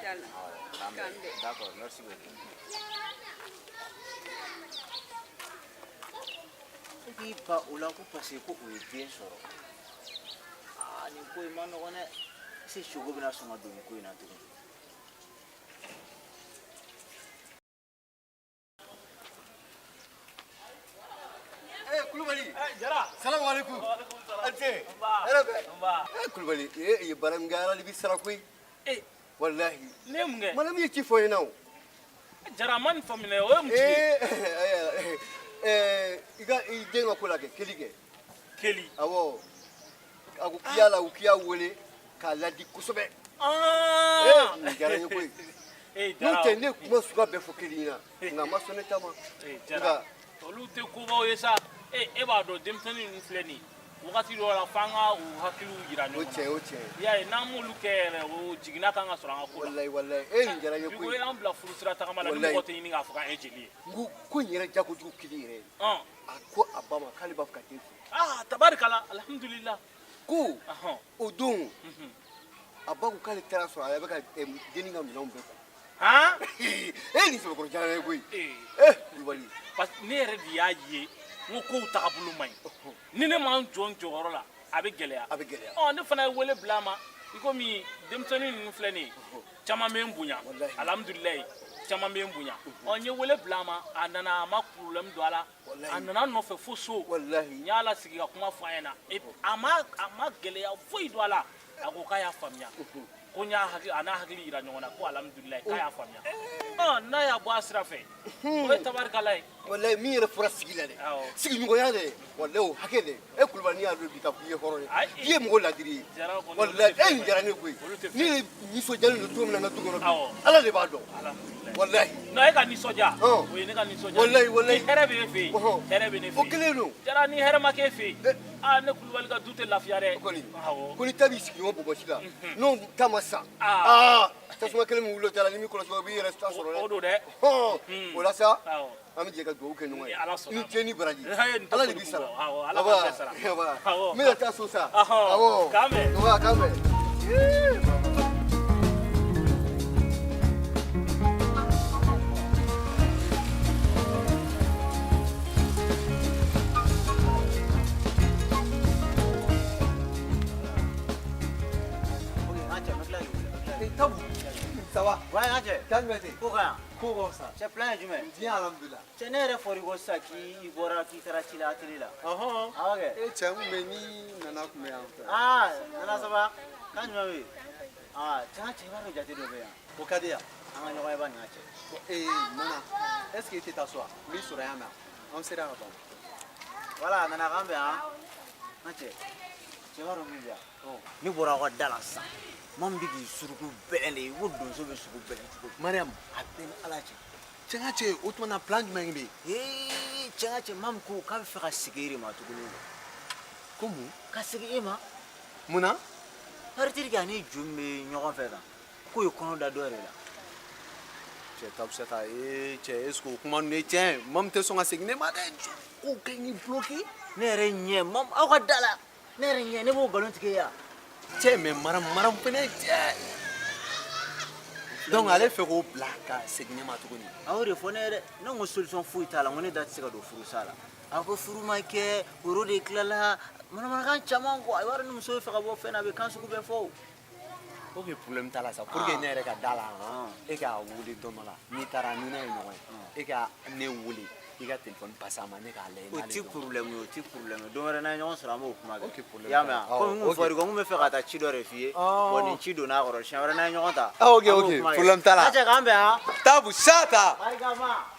k'an bɛn d'accord merci beaucoup e k'i ba o la ko parce que ko o ye den sɔrɔ nin ko in ma nɔgɔn dɛ se sogo bɛna sɔn ka don nin ko in na tugun عليكم انت انا كل بالي ايه برام قال لي بيسرقوي ايه والله نمغه ما لم يجي فويناو jaraman famine o mti iga ideng akula ke kelige keli awo aku kiyala ukiya wele kala di kusobe ngara nyukui nute ne kuma suka be fokilina nga masone tama jara olu te ko ba yesa e ba do demtani nfleni wakati do la fanga u hakilu yirani oche ya na mulu kere o jigina kanga soranga ko wallahi ngara nyukui ko e ambla frustra ta kamala ni ko te ni nga fuka ejeli ngu ko nyera jako ju kilire ko abama kaliba fuka tabarikala alhamdulillah ko odun abagu kale teraso ala beka deninga mino mbeko ni so ko jara ko wali parce ne re di yaye ngo ko takabulu mai ni ne man jongoro la abe gelea ne fana wele blama iko mi demtoni ni fleni chama me mbunya alhamdulillah chama me mbunya nye wele blama anana ma problem do ala anana no fe foso wallahi nyala sigi ka kuma faena ama gelea foi do ala ako kaya famia kunya haki ana hakili ira nyona ko alhamdulillah kaya famia na ya bo asrafe o tabarkalai wallahi mi re fura sigila de sigi nyugo yale wallahi hakede kulbani ya do bita kuye horone ye mo la diri wallahi njara ne koy ni so jalo do tum na ngatu gono ala le bado wallahi na ka ni soja o ne ka ni soja wallahi herebe fe herebe ne fe o kelelo jara ni herema ke fe ne kulbali ka dute lafiare ko ni tabi sigi mo bobo sila no tamasa tasuma kele mu wulo tala ni mi ko so bi resta so o do de wala sa ami je ka do ke no ni teni baraji ala ni bisala ala ba sala mi ta so sa kame Sawa. Ouais, aje. Calme-toi. Pourquoi? Comment ça? C'est plein du même. Bien, alhamdulillah. C'est nere forigo sa ki ibora ki tarati la ateli la. Ah ok. Eh, tiens, mais ni nana kume en fait. Nana ça va? Quand tu m'as tiens, tu vas regarder le bien. Au cadia. On va y aller ngache. Nana, est-ce que tu t'assois? Mi sur rien là. On sera avant. Voilà, nana gambe ngache. Tu vas revenir. Ni bora ko dala sa. Mam bigi suruku belele wuddo so be suruku belele Mariam apen alache chengache utmana plan mengbe chengache mam ko ka fe ka sigiri ma tukulu komu ka sigiri ma muna hartir ga ni jumme nyogon fe ka ko yo kono da dore la che tab seta che esko kuma ne che mam te songa signe ma de ko kengi bloqué ne re nye mam aw dala ne re nye ne bo galon tike ya che me maram pene che donc allez faire au blaka signe ma tukuni awre fonere no ngo solution fuita la ngone dat sika do furu sala ako furu ma ke woro de klala mana kan chama ko ay war no so fe ka bo fe na be kan su ku be fo ok problème tala sa pour que ne re ka dala e ka wuli donola ni tara ni na no e ka ne wuli i ka téléphone passe à mané ka lay o ti problème do re na nyon sura mo kuma ok problème ya ma ko mu fori ko mu fe ka ta chi do re fie boni chi do na goro sha re na nyon ta ok problème tala acha gambe tabu shata ay gama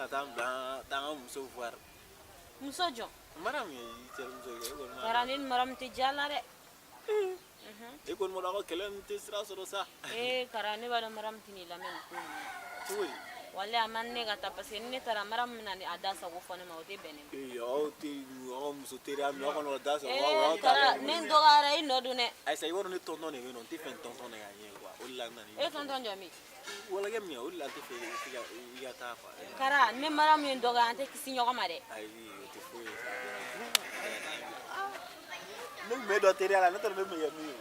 ka taa muso voir muso jɔ maram ye cɛ muso ye ko ma kara ni maram tɛ jala dɛ e ko mo ko kelen tɛ sira sɔrɔ sa kara ne b'a dɔn maram tɛ ni lamɛn ko cogo wala a man ne ka taa parce que ni ne taara maram mina a da sago fɔ ne ma o tɛ bɛn ne ma aw tɛ muso teriya min aw kɔni da sɔrɔ aw kara ne dɔgɔyara i nɔ don dɛ ayisa i b'a dɔn ne tɔntɔn de bɛ yen nɔ n tɛ fɛ tɔntɔn de ka ɲɛ quoi o de la n nana e tɔntɔn jɔ min wala kɛ min o de la n tɛ fɛ i ka taa quoi kara ne maram ye dɔgɔya an tɛ kisi ɲɔgɔn ma dɛ ayi o tɛ foyi ye sa ne tun bɛ dɔ teriya la ne tɔra ne tun bɛ kɛ min ye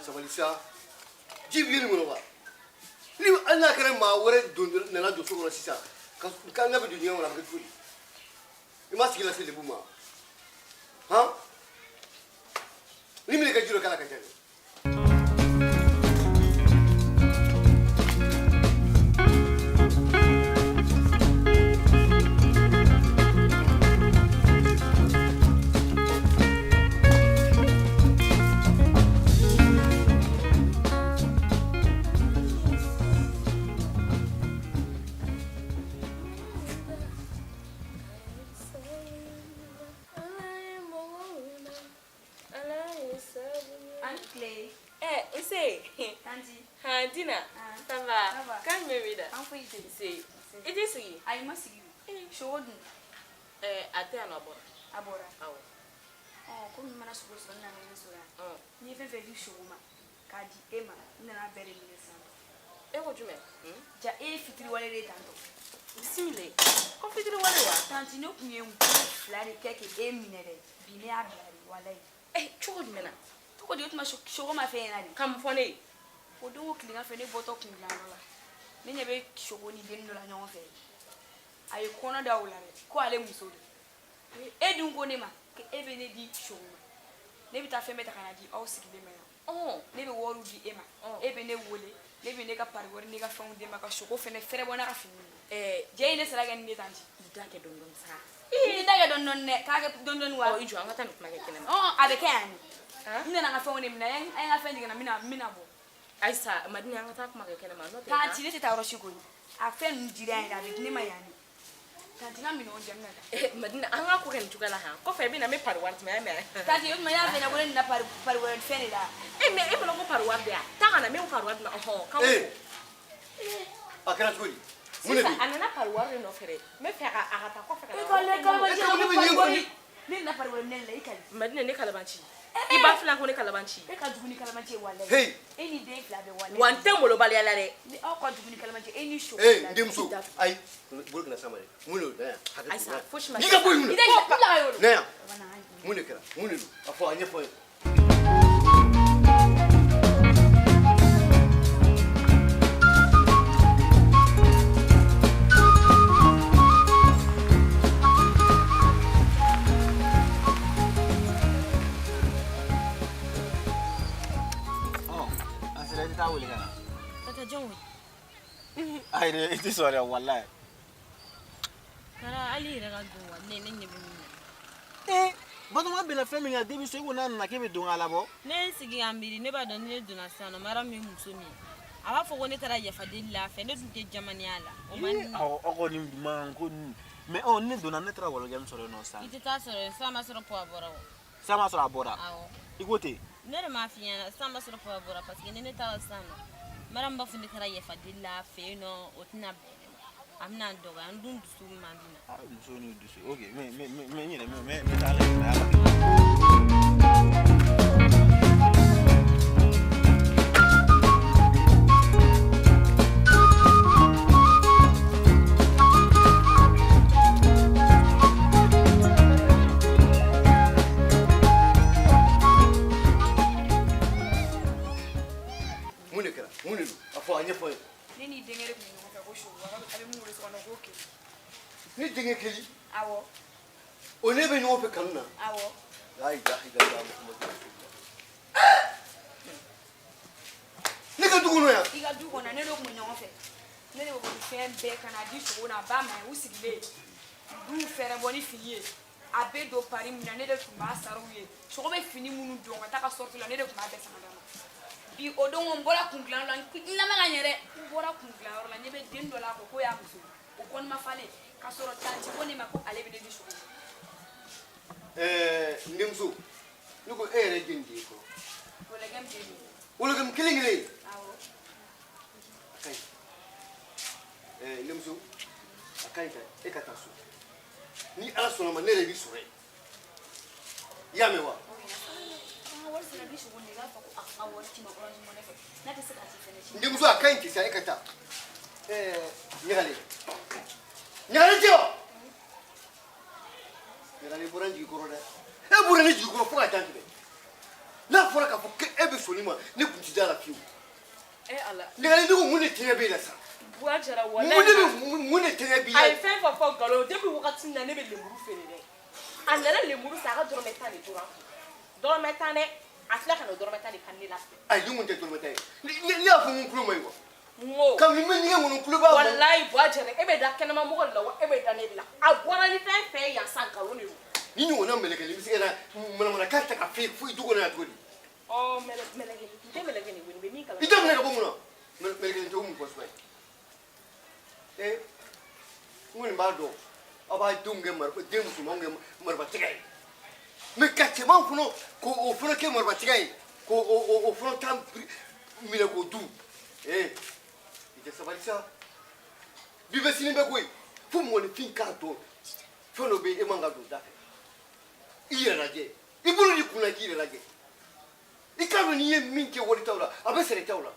Sabalisa ji biri mo ba ni ana kare ma wore don na do so ko sisa ka nga be dunya wala ka fuli I ma sigila sele buma ha ni mi ka jiro kala ka jani ate anabora abora ko mi mana sugo so na ne so ya ni fe di shoma ka di ema na bere mi sa ko jume ja fitiri wale re tanto simile ko fitiri wale wa tanti no kunye nku flare keke minere bine ablari wale chugo mena to ko di otuma shoma fe na di kam fone o do klinga fe ne boto kunla la ne ne be shogo ni den no la nyon fe ay kona da wulare ko ale muso de dun ko ne ma ke ebe ne di shoma ne bi ta fe meta kana di au sikide me ne be woru di ema ebe ne wole ne be ne ka pari wori ne ka fon de ma ka shoko fe ne fere bona ka fini je ne sala ga ni tanti ida ke don sa ida ke don ne ka ke don wa ijo an ka tan ma ke kene abe ke ani ina na ka fon ne mina ay ga fe ndi na mina bo aisa madina an ka ta ma ke kene ma no ka ti ne ta ro shiko ni a fe ndiri ay da ne ma yani tanti na mino jamna madina an ga ko ken tukala ha ko fe bi na me parwar me tanti yo ma ya fe na bo na parwar fe ne da me no ko parwar dia ta kana me parwar na ka akara tuli sisa anana parwar no fere me fe ka ta ko fe ka ko le ko ma je ni na parwar ne le ikali madina ne kalabanci I ba flan ko ne kalabanci e ka duguni kalabanci wala ni de fla be wala wante molo bali ala re ni o ko duguni kalabanci ni show ndimso ay burkina samare muno da ay sa foshi ma ni ka boy muno ide ko la yo ne muno kala muno afo anya fo Aire, itu sorry wallahi. Kara ali raga do wanne ne nyibi Bado ma bela femi nga debi so wona na kebe do ngala bo. Ne sigi ambiri ne ba don ne duna sano mara mi muso mi. Aba fo ne tara ya fadilla fe ne dunte jamani ala. O man o ko ni man ko me on ne dona ne tara wala gam soro no sa. Iti ta soro sama soro po abora o. Sama soro abora. Awo. Igote. Ne re ma fiya sama soro po abora parce que ne tara sano. Mara mba fu ne tara ya fadilla fe no otina amna doga andun dusu mambina. Ah, dusu ni dusu. Okay, me tala. ni denkɛ kelen awɔ o ne bɛ ɲɔgɔn fɛ kanu na awɔ la ilaha illallah muhammadu rasulullah ne ka du kɔnɔ yan i ka du kɔnɔ ne de tun bɛ ɲɔgɔn fɛ ne de bɛ bɔ fɛn bɛɛ ka na di sogo na ba ma u sigilen du fɛɛrɛ bɔ ni fini ye a bɛ don pari min na ne de tun b'a sara u ye sogo bɛ fini minnu don ka taa ka sorti la ne de tun b'a bɛɛ san ka d'a ma bi o don n bɔra kun dilan la n lamɛn ka ɲɛ dɛ n bɔra kun dilanyɔrɔ la ne bɛ den dɔ la a ko k'o y'a muso o kɔni ma falen k'a sɔrɔ tanti ko ne ma ko ale bɛ ne di sogo ma. n denmuso ne ko e yɛrɛ den de ye kɔrɔ woloden den de woloden kelen kelen awɔ a ka ɲi n denmuso a ka ɲi ka e ka taa so ni ala sɔnna ma ne yɛrɛ b'i sɔrɔ yen i y'a mɛn wa wari sera di sogo ne b'a fɔ ko a ka wari ci ma orange money fɛ n'a tɛ se k'a ci fɛnɛ ci. n denmuso a ka ɲi ten sa e ka taa ɲagale ɲagale tɛ wa ɲagale bɔra n jigi kɔrɔ dɛ e bɔra ne jigi kɔrɔ fo ka taa tigɛ n'a fɔra k'a fɔ k'e bɛ sɔnni ma ne kun ti da la fiyewu ala ɲagale ne ko mun de tɛgɛ b'e la sa buwa jara wala mun de tɛgɛ b'i la a ye fɛn fɛn fɔ nkalon depuis wagati min na ne bɛ lemuru feere dɛ a nana lemuru san a ka dɔrɔmɛ tan de tora dɔrɔmɛ tan dɛ a filɛ ka na dɔrɔmɛ tan de kan ne la ayi ni mun tɛ dɔrɔmɛ tan ye ne y'a fɔ n ko tulo ma ɲi wa n ko kabini n bɛ ɲɛgɛn kɔnɔ n tulo b'a ma walayi buwa jara e bɛ da kɛnɛmamɔgɔ de la wa e bɛ da ne de la a bɔra ni fɛn fɛn ye yan san nkalon de don ni ɲɔgɔnna mɛlɛkɛli i bɛ se ka na manamanakan ta ka f'i ye foyi du kɔnɔ yan cogo di ɔ mɛlɛkɛni n tɛ mɛlɛkɛni wele bɛ min kalan i tɛ minɛ ka bɔ mun na mɛlɛkɛni tɛ o mun kɔsɔbɛ n kɔni b'a dɔn aw b'a denw kɛ marifa den musomanw kɛ marifatigɛ ye mɛ ka cɛman fana k'o fana kɛ marifatigɛ ye k'o fana ta minɛ k'o dun i tɛ sabali sa bi bɛ sini bɛ koyi fo mɔgɔninfin k'a dɔn fɛn dɔ bɛ yen e man ka don da fɛ i yɛrɛ lajɛ i bolo n'i kun na k'i yɛrɛ lajɛ i k'a dɔn n'i ye min kɛ wari t'aw la a bɛ sɛnɛ t'aw la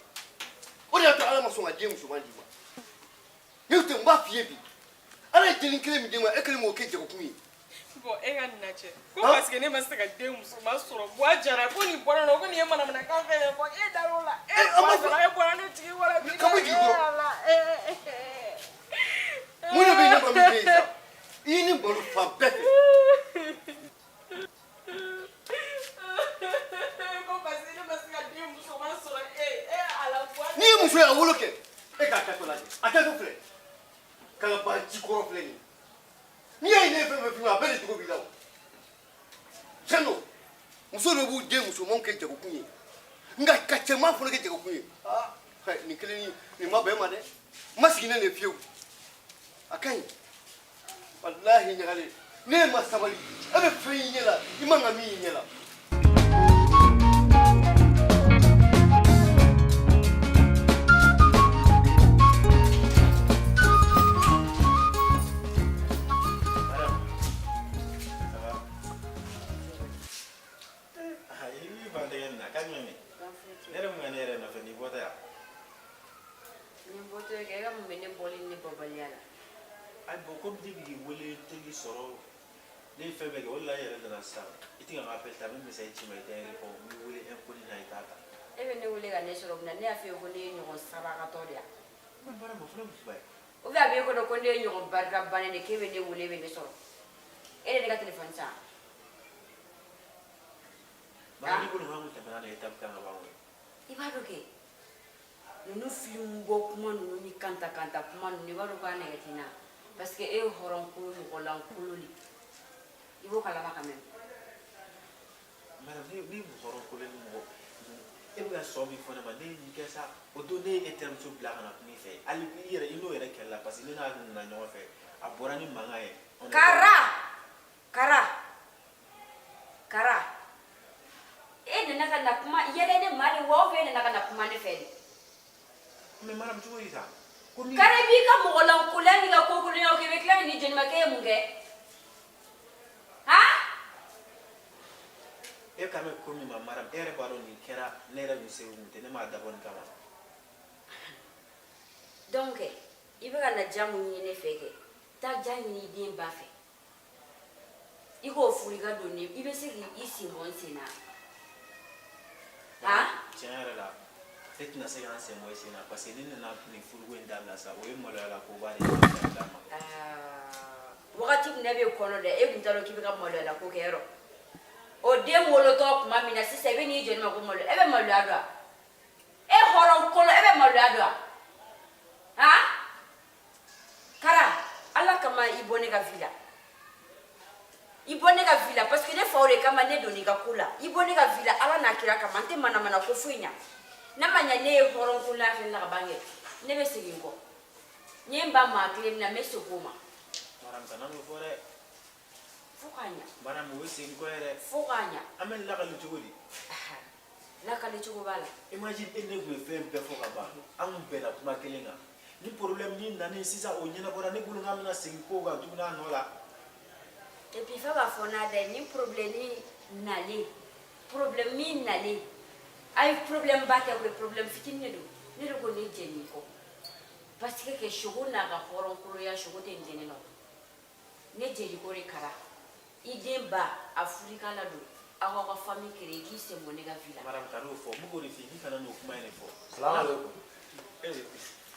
o de y'a to ala ma sɔn ka den musoman d'i ma n'o tɛ n b'a f'i ye bi ala ye denni kelen min d'e ma e kelen m'o kɛ jagokun ye. bon e ka nin lajɛ ko parce que ne ma se ka den musoman sɔrɔ buwa jara ko nin bɔra nɔ ko nin ye manamanakan fɛn fɛn fɔ e dar'o la e bɔra ne tigi wala bi ka bɔ jigi kɔrɔ mun de bɛ ne ma min kɛ yen sa i ye ni balo fan bɛɛ fɛ. ko parce que ne ma se ka den musoman sɔrɔ ala buwa n'i ye muso ye a wolo kɛ e k'a kɛtɔ lajɛ a kɛtɔ filɛ ka na ban ji kɔrɔ filɛ nin ye n'i y'a ye ne ye fɛn fɛn f'i ma a bɛɛ de jogo b'i la o tiɲɛ don muso dɔw b'u den musomanw kɛ jagokun ye nka ka cɛman fana kɛ jagokun ye aa nin kelen nin ma bɛn n ma dɛ n ma sigi ne de fiyewu a ka ɲi walahi ɲagale ne ma sabali e bɛ fɛn y'i ɲɛ la i man ka min y'i ɲɛ la. sɔrɔ ne ye fɛn bɛɛ kɛ o de la n yɛrɛ nana sisan i tɛ ka n ka appel ta n bɛ message ci ma i tɛ n répond n bɛ wele inconnu na i t'a ta. e bɛ ne wele ka ne sɔrɔ ne y'a f'i ye ko ne ye ɲɔgɔn sabagatɔ de ye. n bɛ baara ma fana musoba ye. ou bien a b'e kɔnɔ ko ne ye ɲɔgɔn barika bannen de k'e bɛ ne wele e bɛ ne sɔrɔ e de ne ka téléphone san. maa n'i bolo maa mun tɛmɛna na étape kan ka ban o ye. i b'a dɔn kɛ ninnu film bɔ kuma ninnu ni kanta kanta kuma ninnu i b'a dɔn k'a nɛgɛ tɛ n na parce que e ye hɔrɔnkolo mɔgɔlankolon de i b'o kalama quand même. madame ne ye hɔrɔnkolo ni mɔgɔ e bɛ ka sɔn min fɔ ne ma ne ye nin kɛ sa o don ne ye e terimuso bila ka na kuma i fɛ hali i yɛrɛ i n'o yɛrɛ kɛlɛ la parce que ne n'a nana ɲɔgɔn fɛ a bɔra ni mankan ye. Kara e nana ka na kuma yɛlɛ ne ma de wa ou bien e nana ka na kuma ne fɛ de. mais madame cogo di sa. Kara i b'i ka mɔgɔlankolon ni ka kokolonyaw kɛ i bɛ tila ni jɛnɛmakɛ ye mun kɛ. e ka mɛn ko min ma madame e yɛrɛ b'a dɔn nin kɛra ne yɛrɛ min se o kun tɛ ne m'a dabɔ nin kama. donc i bɛ ka na ja mun ɲini ne fɛ kɛ taa ja ɲini i den ba fɛ i k'o furu i ka don ne i bɛ se k'i sen bɔ n sen na. tiɲɛ yɛrɛ la e tɛna se k'an sen bɔ i sen na parce que ne nana nin furuko in dabila sa o ye maloya la ko ba de ye d'a ma. wakati min na bɛ kɔnɔ dɛ e kun t'a dɔn k'i bɛ ka maloya ko kɛ yɔrɔ o den wolotɔ tuma min na sisan i bɛ n'i jɔ ne ma ko maloya e bɛ maloya dɔn wa e hɔrɔn kɔnɔ e bɛ maloya dɔn wa han Kara ala kama i bɔ ne ka vie la i bɔ ne ka vie la parce que ne fa o de kama ne donni ka ko la i bɔ ne ka vie la ala n'a kira kama n tɛ manamana ko foyi ɲa n'a ma ɲa ne ye hɔrɔn ko lafiya la ka ban kɛ ne bɛ segin kɔ n ye n ba maa kelen min na n bɛ segin o ma Madame kana n'o fɔ dɛ fo k'a ɲa Madame o ye segin kɔ ye dɛ fo k'a ɲa an bɛ lakali cogo di lakali cogo b'a la imagine e ne kun ye fɛn bɛɛ fɔ ka ban an kun bɛnna kuma kelen kan ni problème ni nani sisan o ɲɛnabɔra ne bolo k'an bɛna segin kow kan tuguni a nɔ la et puis fa b'a fɔ n'a da ni problème nalen problème min nalen a ye problème ba kɛ o ye problème fitinin de don ne de ko ne jɛn'i kɔ parce que kɛ sogo n'a ka hɔrɔnkoloya sogo tɛ ntɛnɛ nɔ ne jɛn'i ko de Kara i den ba a furika la don aw k'aw ka famille kere i k'i sen bɔ ne ka vie la Madame ka n'o fɔ n bɛ k'o de f'i ye n'i kana n'o kuma in de fɔ Salamu alaikum.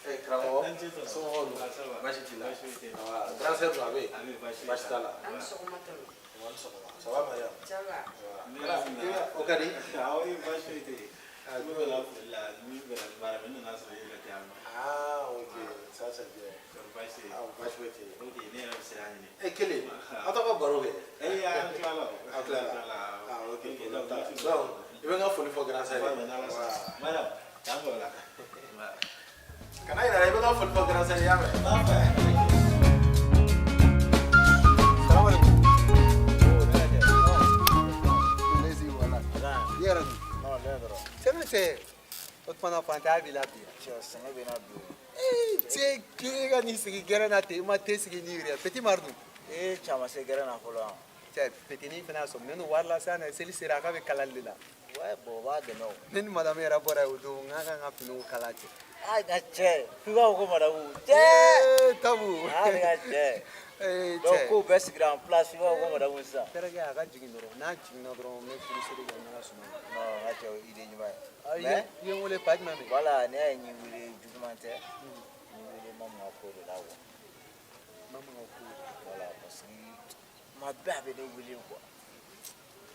Karamɔgɔ somɔgɔw don baasi t'i la grand sœur don a bɛ yen baasi t'a la an ni sɔgɔma tɔlo ça va Mariam ça va o ka di awɔ e baasi foyi tɛ yen ne bɛ la foli la ni bɛ na baara min nana sɔrɔ e bɛ kɛ yan nɔ ok ça c'est bien baasi tɛ yen baasi foyi tɛ yen ok ne yɛrɛ bɛ se k'a ɲini e kelen aw t'aw ka baro kɛ an tilala aw tilala ok donc i bɛ n ka foli fɔ grand sœur ye madame k'an bɔ la kana yɛrɛ i bɛ n ka foli fɔ grand sœur ye i y'a mɛn Sɛmɛsɛ o tuma fantan b'i la bi sɛnɛ bɛ na bi cɛ k'i ka nin sigi gɛrɛ na ten i ma te sigi ni yɛrɛ petit mari dun e caman se gɛrɛ na fɔlɔ yan cɛ petini fana y'a sɔrɔ ne ni wari la sa na seli sera a ka bɛ kalali de la ouais bon o b'a dɛmɛ o ne ni madame yɛrɛ bɔra yen o don n ka kan ka finiw kala cɛ a nka cɛ f'i b'a fɔ ko madamu cɛ tabu a ni ka cɛ donc kow bɛɛ sigira en place f'i b'a fɔ ko madamu sisan terikɛ a ka jigin dɔrɔn n'a jiginna dɔrɔn n bɛ furusiri kɛ n'ala sɔnna non n ka cɛ o idée ɲuman ye i ye n wele pa jumɛn fɛ voilà ne y'a ye ɲi wele juguman tɛ ɲi wele mamu ka ko de la quoi mamu ka ko voilà parce que tuma bɛɛ a bɛ ne wele quoi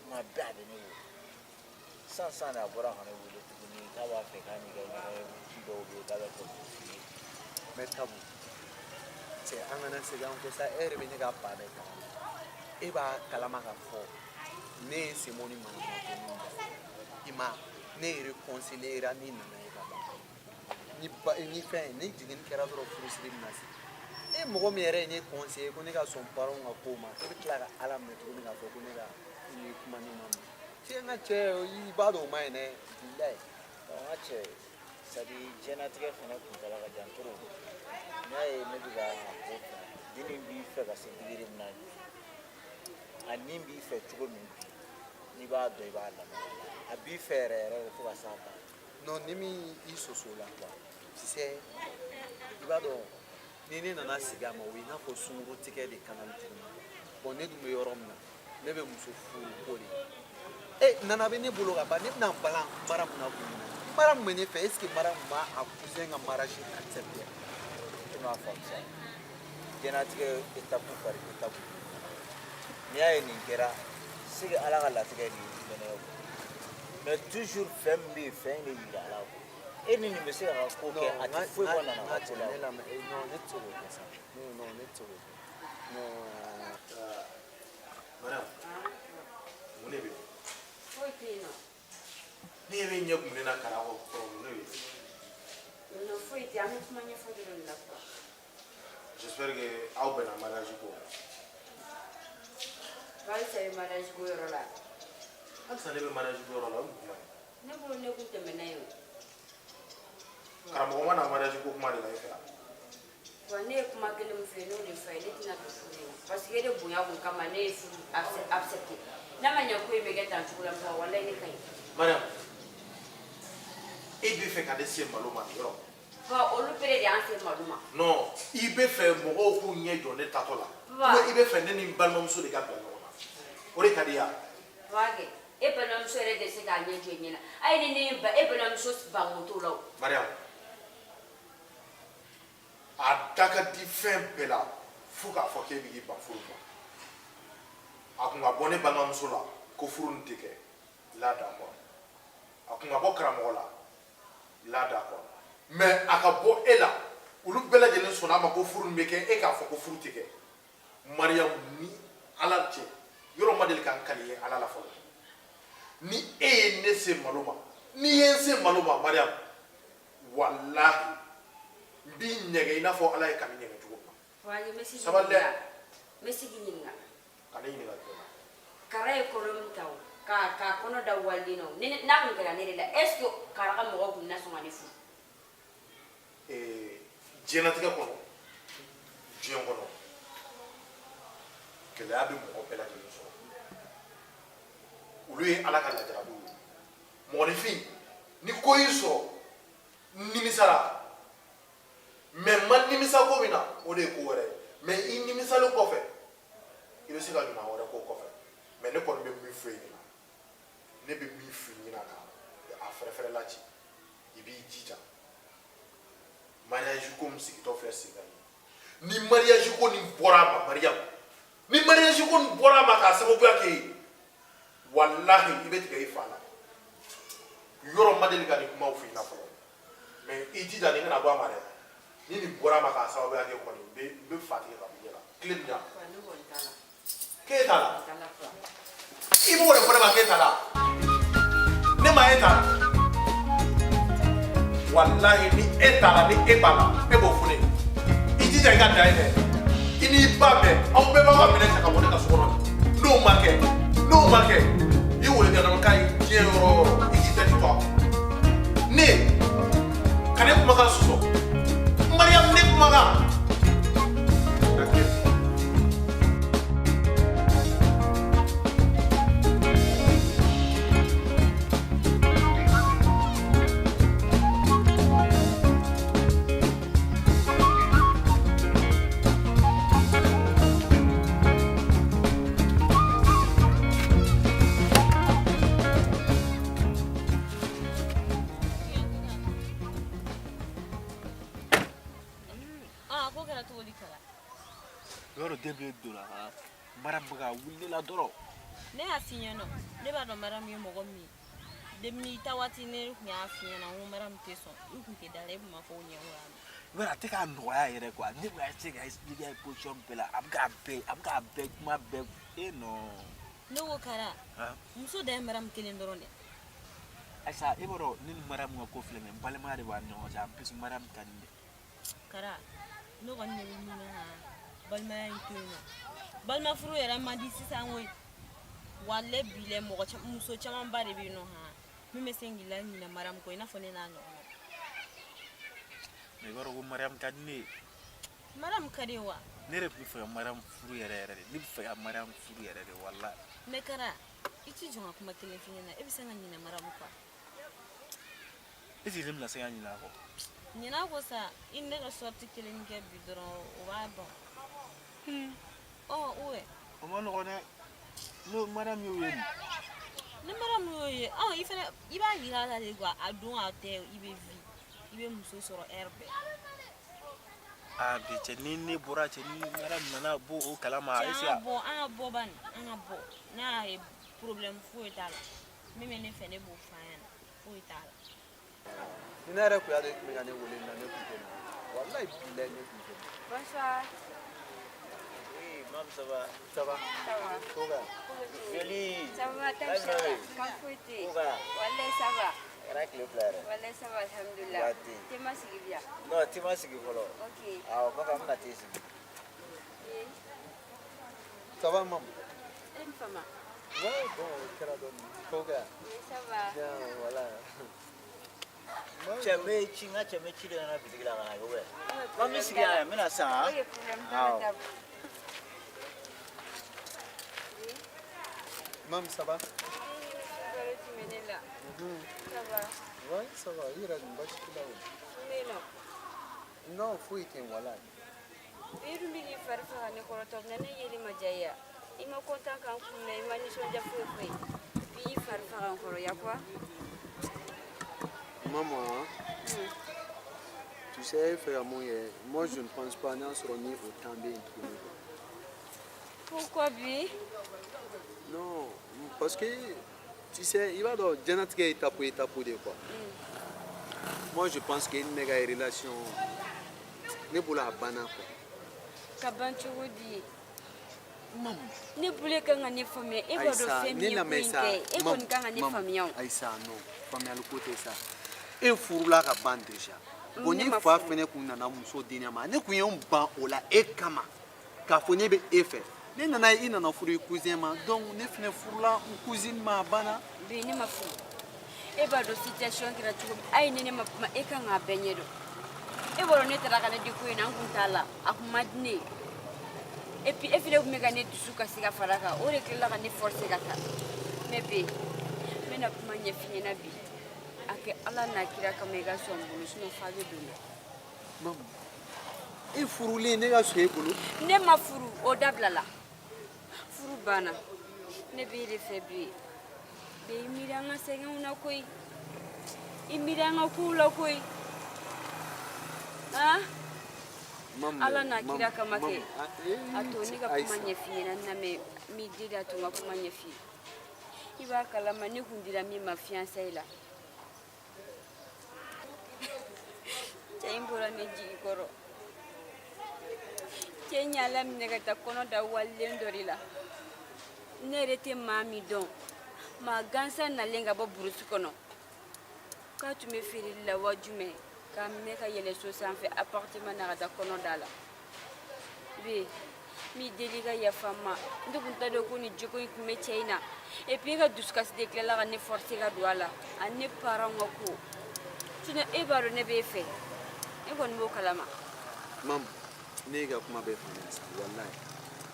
tuma bɛɛ a bɛ ne wele sisan de a bɔra ka ne wele tuguni k'a b'a fɛ k'a ni kɛ ɲɔgɔn ye ci dɔw bɛ yen k'a bɛ fɛ k'o f'i ye mɛ tabu cɛ an kana segin an kɔ sa e yɛrɛ bɛ ne ka pa bɛɛ kalama e b'a kalama ka fɔ ne ye semo ni manamako min da i ma ne yɛrɛ conseiller ni nana ye ka ban ni fɛn ni jiginni kɛra dɔrɔn furusiri bɛna se e mɔgɔ min yɛrɛ ye ne conseiller ko ne ka sɔn parents ka ko ma e bɛ tila ka ala minɛ tuguni k'a fɔ ko ne ka ni kuma ni ma mɛn cɛ n ka cɛ i b'a dɔn o ma ɲi dɛ bilayi n ka cɛ c'est à dire diɲɛlatigɛ fana kuntala ka jan trop n'i y'a ye ne bɛ ka ko fɛ deni b'i fɛ ka se degré min na a nin b'i fɛ cogo min bi n'i b'a dɔn i b'a lamɛn a b'i fɛ yɛrɛ yɛrɛ de fo ka s'a ban non ni min i soso la quoi tu sais i b'a dɔn ni ne nana sigi a ma o ye i n'a fɔ sunkuru tigɛ de kana tuguni bon ne dun bɛ yɔrɔ min na ne bɛ muso furu ko de nana bɛ ne bolo ka ban ne bɛna balan mara mun na kun mara mun bɛ ne fɛ est ce que mara mun b'a a cousin ka mariage accepter i m'a faamu sa diɲɛlatigɛ étape par étape n'i y'a ye nin kɛra c'est que ala ka latigɛ de ye fɛnɛ ye mais toujours fɛn min bɛ yen fɛn de yira ala ko e ni nin bɛ se ka ko kɛ a tɛ foyi bɔ nana ka ko la non ne tɛ se k'o kɛ sa non ne tɛ se k'o kɛ non madame mun de bɛ yen foyi tɛ yen nɔ ni ye min ɲɛ kun ne na Kara kɔ kɔrɔ mun de bɛ yen non foyi tɛ an bɛ kuma ɲɛfɔ dɔrɔn de la quoi j'espère que aw bɛnna mariage ko halisa bɛ mariage ko yɔrɔ la halisa ne bɛ mariage ko yɔrɔ la o ye kuma ye ne bolo ne kun tɛmɛna yen o karamɔgɔ ma na mariage ko kuma de la e fɛ wa ne ye kuma kelen min fɛ n'o de fɔ ye ne tɛna don furu in na parce que e de bonya kun kama ne ye furu accepté n'a ma ɲɛ ko in bɛ kɛ tan cogo la mɛ walayi ne ka ɲi Mariam e bɛ fɛ ka ne se malo ma nin yɔrɔ olu bɛɛ de y'an se malo ma non i bɛ fɛ mɔgɔw k'u ɲɛ jɔ ne tatɔ la ou i bɛ fɛ ne ni n balimamuso de ka bila ɲɔgɔn na o de ka di yan Wage e balimamuso yɛrɛ de se k'a ɲɛ jɔ i ɲɛna a ye ne ba e balimamuso ban moto la o Mariam a da ka di fɛn bɛɛ la fo k'a fɔ k'e bɛ k'i ban furu ma a kun ka bɔ ne balimamuso la ko furu nin tɛ kɛ là d'accord a kun ka bɔ karamɔgɔ la là d'accord mais a ka bɔ e la olu bɛɛ lajɛlen sɔnna a ma ko furu nin bɛ kɛ e k'a fɔ ko furu tɛ kɛ mariam ni ala cɛ yɔrɔ ma deli k'an kali ye ala la fɔlɔ ni e ye ne se malo ma ni ye n se malo ma mariam wallahi n b'i ɲɛgɛ i n'a fɔ ala ye kami ɲɛgɛ cogo min na sabali dɛ n bɛ sigi ɲininka ka ne ɲininka joona kara ye kɔrɔ min ta o k'a kɔnɔ da waliden na n'a kun kɛra ne de la est ce que kara ka mɔgɔw kun na sɔn ka ne furu diɲɛlatigɛ kɔnɔ diɲɛ kɔnɔ gɛlɛya bɛ mɔgɔ bɛɛ lajɛlen sɔrɔ olu ye ala ka lajarabiw ye mɔgɔninfin ni ko y'i sɔrɔ nimisara mais ma nimisa ko min na o de ye ko wɛrɛ ye mais i nimisalen kɔfɛ i bɛ se ka ɲuman wɛrɛ k'o kɔfɛ mais ne kɔni bɛ min fɔ e ɲɛna ne bɛ min fɔ i ɲɛna ka a fɛrɛfɛrɛ la ci i b'i jija mariage ko min sigitɔ filɛ sen kan ni mariage ko nin bɔra a ma mariam ni mariage ko nin bɔra a ma k'a sababuya kɛ ye wallahi i bɛ tigɛ i fa la yɔrɔ ma deli ka nin kumaw fɔ i la fɔlɔ mais i jija nin kana bɔ a ma dɛ ni nin bɔra a ma k'a sababuya kɛ kɔni n bɛ fa tigɛ ka bɔ i ɲɛ la tile min na k'e t'a la i b'o de fɔ ne ma k'e t'a la ne ma e t'a la wallahi ni e t'a la ni e b'a la e b'o fɔ ne ye i jija i ka da ye dɛ i n'i ba bɛɛ aw bɛɛ b'aw ka minɛ cɛ ka bɔ ne ka so kɔnɔ n'o ma kɛ i wele ɲɛnama k'a ye diɲɛ yɔrɔ o yɔrɔ i k'i tɛ nin to a kɔ ne ka ne kumakan sɔsɔ mariam ne kumakan ne y'a f'i ɲɛna ne b'a dɔn mariam ye mɔgɔ min ye depuis i ta waati ne kun y'a f'i ɲɛna n ko mariam tɛ sɔn i kun tɛ da la i kun ma fɔ o ɲɛ o y'a mɛn a tɛ k'a nɔgɔya yɛrɛ quoi ne bɛ se ka expliquer a ye position bɛɛ la a bɛ k'a bɛɛ kuma bɛɛ non ne ko kara muso da ye mariam kelen dɔrɔn dɛ ayisa e b'a dɔn ne ni mariam ka ko filɛ nin ye balimaya de b'a ni ɲɔgɔn cɛ en plus mariam ka di ne kara ne kɔni de bɛ ɲini ka balimaya in to yen nɔ balima furu yɛrɛ man di sisan koyi wale bile muso caman ba de bɛ yen nɔ min bɛ se k'i la ɲinɛ mariam kɔ i n'a fɔ ne n'a ɲɔgɔnna mais i b'a dɔn ko mariam ka di ne ye mariam ka di wa ne yɛrɛ tun bɛ fɛ ka mariam furu yɛrɛ yɛrɛ de ne bɛ fɛ ka mariam furu yɛrɛ de walahi mais kara i tɛ jɔn ka kuma kelen f'i ɲɛna e bɛ se ka ɲinɛ mariam kɔ est-ce que ne bɛna se ka ɲinɛ a kɔ ɲinɛ a kɔ sa i ne ka sortie kelen kɛ bi dɔrɔn o b'a ban ouais o ma nɔgɔn dɛ no mariam y'o ye ni mariam y'o ye i fana i b'a yira a la de quoi a don a tɛ i bɛ vie i bɛ muso sɔrɔ heure bɛɛ bi cɛ ni ne bɔra cɛ ni mariam nana bɔ o kalama est-ce que an ka bɔ bani an ka bɔ n'a ye problème foyi t'a la min bɛ ne fɛ ne b'o f'a ɲɛna foyi t'a la ni ne yɛrɛ kun y'a dɔn i tun bɛ ka ne wele na ne tun tɛ na wallahi bilahi ne tun tɛ na bonsoir Maman, ça va? Ça va. Koga. Joli. Ça va, t'as Kamfouti. Koga. Wallah, ça va. Rakle flare. Wallah, ça va, alhamdulillah. Tu m'as suivi bien. Non, tu m'as suivi follow. OK. Ah, papa m'a dit. Ça va, maman? Une femme. Ouais, bon, quelle adonne. Koga. Oui, ça va. Bien, voilà. Chame chinga chame chile na bidigila na yowe. Mami sigia mina sa. Oui, problème. Maman, ça va? Tu m'es là. Ça va. Ouais, ça va. Il reste une bonne chose. Mais non. Non, faut y tenir, voilà. Il me dit faire ça, ne croit pas que il m'a dit. Il m'a content quand il m'a dit que je fais. Puis il fait faire encore, il y a quoi? Maman, Tu sais, frère, moi je ne pense pas n'en sera ni autant bien trouvé. Pourquoi bien? Non, parce que, tu sais, il va dans une étape de quoi. Moi je pense qu'il y a une méga relation. Ne boula bana quoi. Kabancho di. Ne boule kanga ne famille e ba do famille ko inke e kon kanga ne famille on. Aïssa non, famille le côté ça. E furula ka ban déjà. Boni fa fene ku nana muso dina ma ne ku yon ban ola e kama. Ka fone be e fe. Ne nana ina na furu cousin ma donc ne fene furula cousine ma bana. Be ne ma fu. E ba do situation kira tu ay ne ma e kanga benyedo. E bolo ne tara kana di ko ina kuntala akumadne. Et puis il faut me gagner du sucre si la faraka ou les clés la gagner forcer gata mais bi mais na kuma nya fini na bi ake ala na kira kamega so mbulu sino fabe dole mam e furule ne ga so e bulu ne ma furu o dablala furu bana ne bi le febi be miranga senga una koi imiranga kula koi ah ala na kira kama ke ato ni ga kuma nyefi na me mi dida to ga kuma nyefi iba kala mani kundira mi ma fiancé la taimbora ne ji koro kenya la mi ne ga kono da walle ndorila ne rete mami don ma gansa na lenga bo burusu kono ka tu me feri la wajume kam ne ka yele so sanfe appartement na da kono dala bi mi deliga ya fama ndukunta do ko ni jiko ikume china et puis ga duskas de kala ga ne forcer ga douala an ne parent ko tuna e baro ne be fe e gon mo kalama mam ne ga kuma be finance wallahi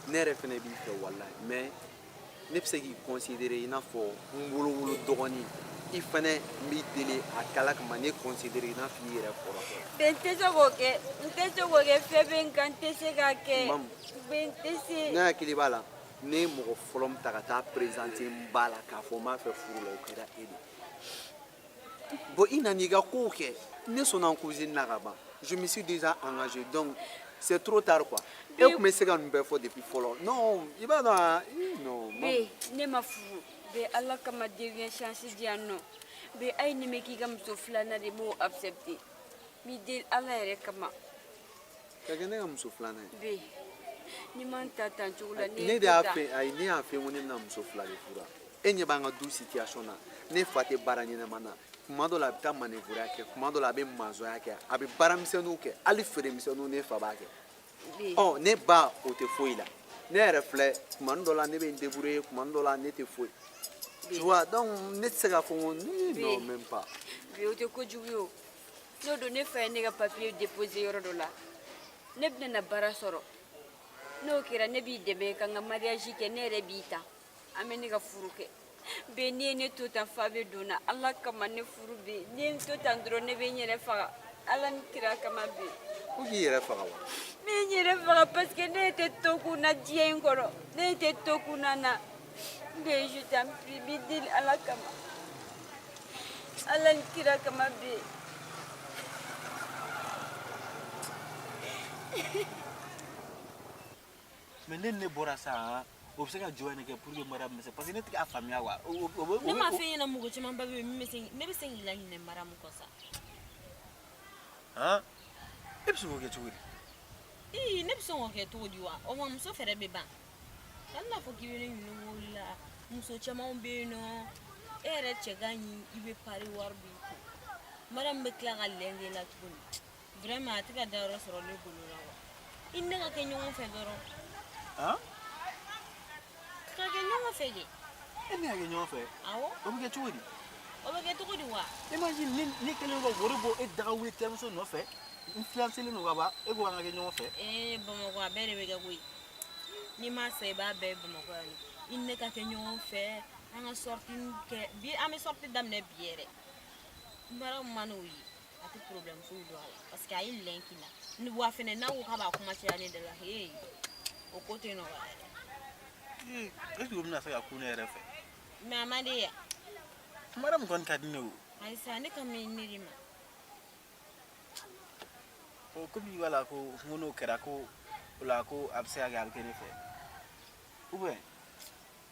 ne refene bi fe wallahi mais ne pse ki considérer ina fo ngulu ngulu dogoni il fallait me délai à Kalak Mané considéré na fille fora. Bente sogo ke febe nkante segake. Bente se. Na kilibala ne mo folom takata présenter mbala ka fo ma fe furu lo kira edi. Bo ina niga ko ke ne son en cuisine na gaba. Je me suis déjà engagé donc c'est trop tard quoi. Et comme c'est quand me faut depuis follow. Non, il va non. Be ne ma furu. Be Allah kama devient chance diano be ay ni meki gam so flana de mo accepter mi del Allah ere kama kagene gam so flana be ni man tata chula ne da fe ay ne a fe woni na so flana fura enye banga du situation na ne fate barani na mana kuma do la ta manevura ke kuma do la be mazo yake abi baramsenu ke ali fere misenu ne fa ba ke oh ne ba o te foila ne reflet kuma do la ne be débrouiller kuma do la ne te foi. Tu vois, donc, ne sais pas non, même pas. Je te cojuio. Nous donnons fait un papier déposé au dollar. Ne bien barasoro. No kira ne bi debe kanga mariage ke ne rebita. Ameni ga furuke. Be ne tout en faveur dona. Allah kama ne furu be. Ne tout en drone be nyere fa. Allah kira kama be. Ku gi yere fa wa. Me nyere fa parce que ne te toku na dien koro. Ne te toku na na. Mais je t'en prie, bidil à la cama. Allah kira kama be. Mais ne bora ça, on sait que Joanne est pour que madame, c'est parce que n'est pas famille wa. Ne ma fait na mugo chama babe mi sing ne be sing la ni maram ko sa. Hein? Et puis vous que tu ne be son ke to diwa. O mo so fere be ban. Allah fo kibele nyuno la muso chama be no ere chegani ibe pari warbi ko maram be kla galenge la tun vraiment atika daro soro le bolora wa inne ka kenyo fe doro hein ka kenyo fe ge ene ga kenyo fe awo o be tu wodi o be to ko di wa imagine ni kele go woribo e daga we tem so no fe influence le no gaba e go nga kenyo fe bomo ko abere be ga go ni ma se ba be bomo ko ni inne ka kenyo fe anga sorti ke bi ame sorti damne biere mbara manoui ati problem fu do ala parce que ay lenkina ni wa fene na wo ka ba kuma ci ani de la hey o côté no wa est-ce que vous n'a fait à connaître fait mais amade ya madame kon kadine o ay sa ni kam ni rima o ko bi wala ko ngono kera ko la ko abse aga alkene fe ube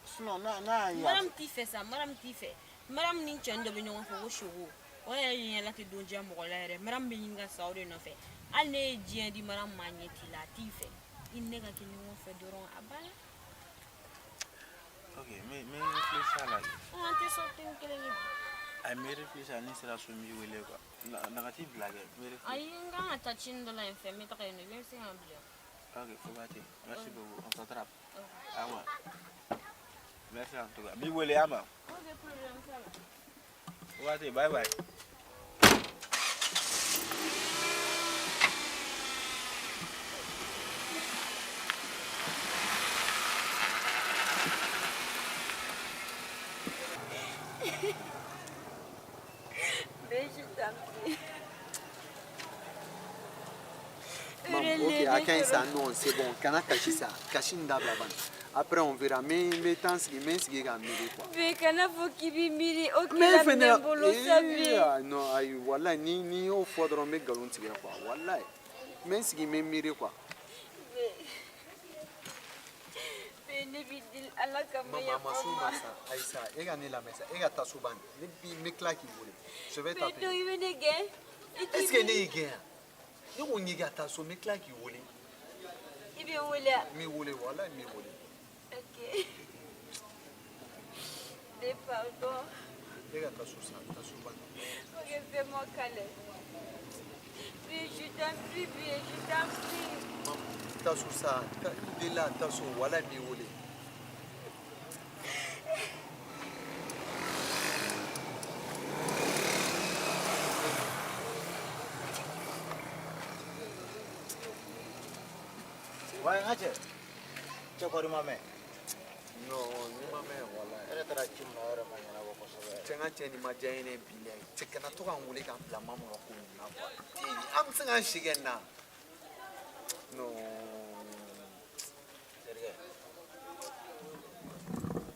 sinon na ya maram ti fe sa maram ti fe maram nin chando be nyonga fo shogo o ya yin la ti donja mo la re maram be yinga saure no fe al ne jien di maram magneti la ti fe in nega ki nyonga fe doron abala okay me réfléchir là on te sorti kele ni ay me réfléchir ni sera so mi wele quoi negative blague me réfléchir ay nga ta chin de la fe me ta kene bien c'est un bien ok faut battre merci beaucoup on s'attrape ah ouais merci en tout cas mi wele ama ok problème ça faut battre bye bye Ok, à 15 ans, non, c'est bon. Quand on a caché ça, caché une dame là-bas. Après, on verra. Mais tant ce qui est à midi, quoi. Mais quand on a qui vit midi, ok, la même bolo sabi. Non, aïe, voilà, ni au faudra mettre galon tigre, quoi. Voilà. Mais ce qui m'est midi, quoi. Mais ne vidil ala kamaya. Maman, Soumassa, Aïssa, et gagner la messe, et gâta Souban. Les claques qui voulaient. Je vais t'appeler. Mais non, il venait gain. Est-ce qu'il y a gain? On y a ta somme là qui voulait. Il vient où là? Mi voulait, voilà, mi voulait. Ok. Des pardons. Regarde ta sauce, ta soupe. Ok, fais-moi câlin. Puis je t'en prie, puis je t'en prie. Ta sauce, il est là, ta sauce, voilà, mi voulait. Ouais, ngache. Chakori mame. No, ni mame wala. Era tara chimna era manyana boko sobe. Chenga cheni majayene bile. Chekana to kan wule kan pla mamu ko na kwa. Am singa shigena. No. Serge.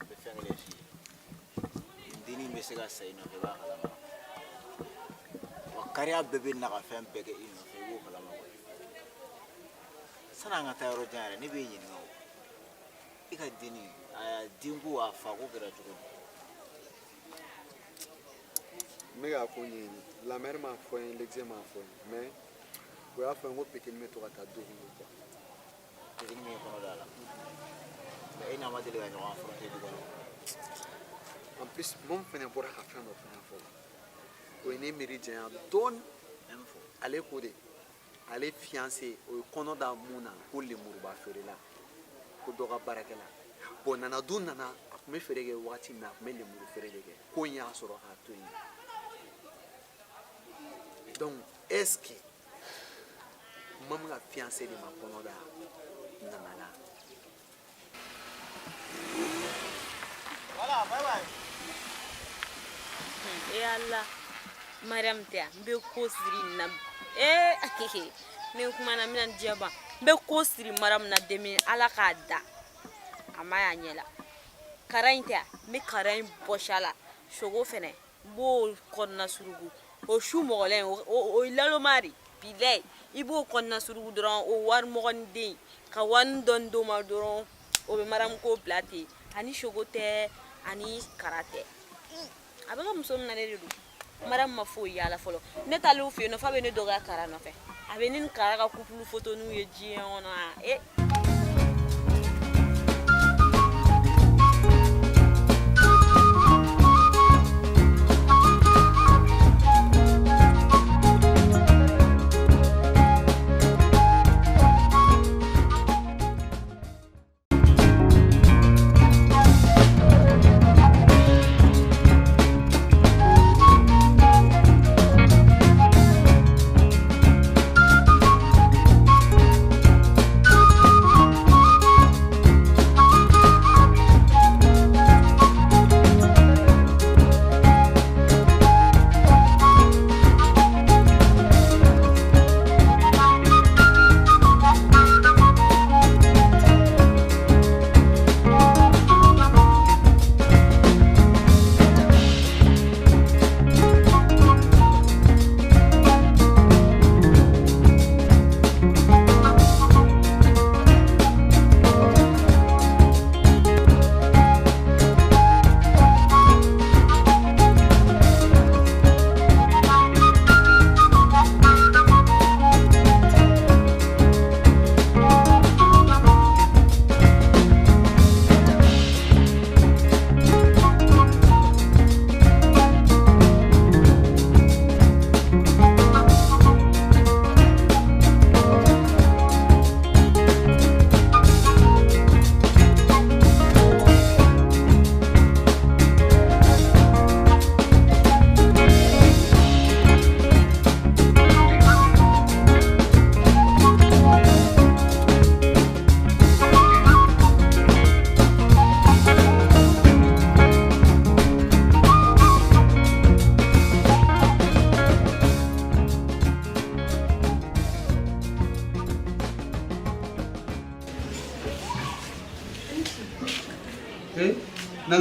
Befengele shi. Indini mesega sayno ke ba kala. Wakariya bebe na ka fem pege ino fe wo kala ma. Sana nga tayro jare ni be yin ngaw ika dini dingu afa ko gira tuko Mega konyi la mère m'a fait l'examen m'a fait mais on a fait un petit me to kata do ko petit me ko dala mais ina ma dele ga affronter du golo en plus mon fait pour ka faire no fo ko ni méridien don info aller coder ale fiancé o kono da muna ko le muruba fere la ko do ga barakela bon nana dun nana me fere ge wati na me le muru fere ge ko nya soro ha to yi donc est-ce que maman a fiancé de ma kono da nana la voilà bye bye Et Allah Mariam tia be ko siri na me kuma na mina diaba be ko siri maram na demi ala ka da amaya nyela karainta me karain boshala shogo fene bo konna surugu o shu mogolen o ilalo mari bilay ibo konna surugu dron o war mogonde ka wan don do ma dron o be maram ko plate ani shogo te ani karate abega muso na le du maram ma fo yala folo ne talu fi no fa be ne doga kara no fe abenin kara ka couple photo nu ye jien ona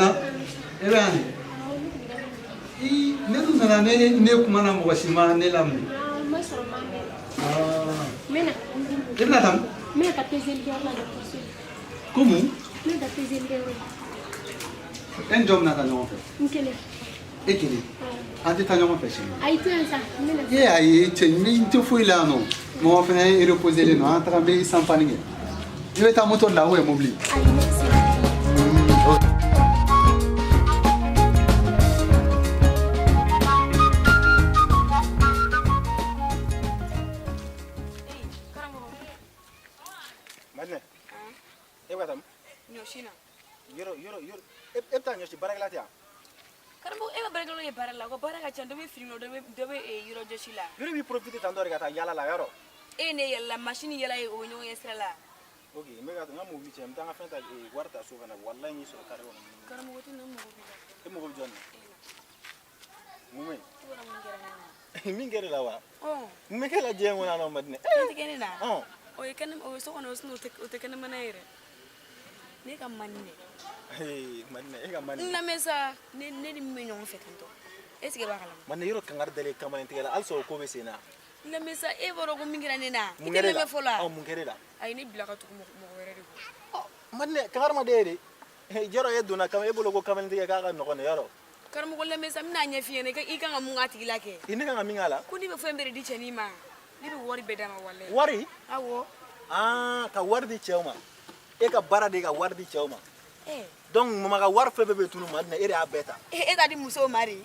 Nana, Evan. Ne dun nana ne kuma na mɔgɔ si ma ne lamɛn. Mena. E bɛna taa? N bɛna taa peseli kɛ yɔrɔ la dɔgɔtɔrɔso la. Komu? N bɛna taa peseli kɛ yɔrɔ la. E ni jɔn bɛna taa ɲɔgɔn fɛ? N kelen. E kelen? An tɛ taa ɲɔgɔn fɛ sini. Ayi to yan sa, n bɛna. E ayi cɛ n tɛ foyi la yan nɔ. Mɔgɔ fɛnɛ ye reposelen nɔ an taga n bɛ sanfani kɛ. I bɛ taa moto la ou mobili? Ayi ne tɛ se ka kɛ. Madne. E bɛ taa min? Ɲɔsi na. Yɔrɔ e bɛ taa ɲɔsi baarakɛla tɛ yan? Karamɔgɔ e ka baarakɛlaw ye baara la, ko baara ka ca, dɔ bɛ fini na, dɔ bɛ yɔrɔjɔsi la. Yɔrɔ b'i profiter tan dɔ de ka taa yala la yɔrɔ. E ne yɛlɛla machine yɛlɛ ye o ɲɔgɔn ye sira la. Ok, n bɛ ka n ka mobili cɛ n bɛ taa n ka fɛn ta wari ta so ka na walayi n y'i sɔrɔ carré kɔnɔ. Karamɔgɔ tɛ na mɔgɔ b'i la. E mago bɛ jɔn na? Mun bɛ yen? I bɔra mun kɛra ne na. Min kɛra la wa? Ɔn. Mun bɛ kɛ la diɲɛ kɔnɔ yan nɔ Madinɛ? Fɛn tɛ kɛ ne na. Ɔn. O ye kɛnɛ o ye so kɔnɔ o tɛ kɛnɛmana yɛrɛ. Ne ka mani dɛ. Madinɛ e ka mani. N lamɛn sa ne ni min bɛ ɲɔgɔn fɛ tantɔ. Est ce que b'a kalama? Madinɛ yɔrɔ kangari dalen kamalen tigɛ la hali sɔrɔ o ko bɛ sen na. N lamɛn sa e b'a dɔn ko min kɛra ne na. Mun kɛra e la? I tɛ lamɛn fɔlɔ wa? Mun kɛra e la? Ayi ne bila ka tugu mɔgɔ wɛrɛ de kɔ. Madinɛ kangari ma d'e ye de. Yɔrɔ e donna e bolo ko kamalen tigɛ k'a ka nɔgɔn dɛ yɔrɔ. Karamɔgɔ lamɛn sa n bɛna ɲɛf'i ɲɛna i kan ka mun k'a tigi la kɛ. Ne kan ka min k'a la? Ko ne bɛ fɛn bɛɛ de di cɛnin ma. Ne bɛ wari bɛɛ d'a ma walayi. Wari? Awɔ. Ka wari di cɛw ma. E ka baara de ye ka wari di cɛw ma. Donc mama ka wari fɛn fɛn bɛ tunu Madinɛ e de y'a bɛɛ ta. E t'a di musow ma de.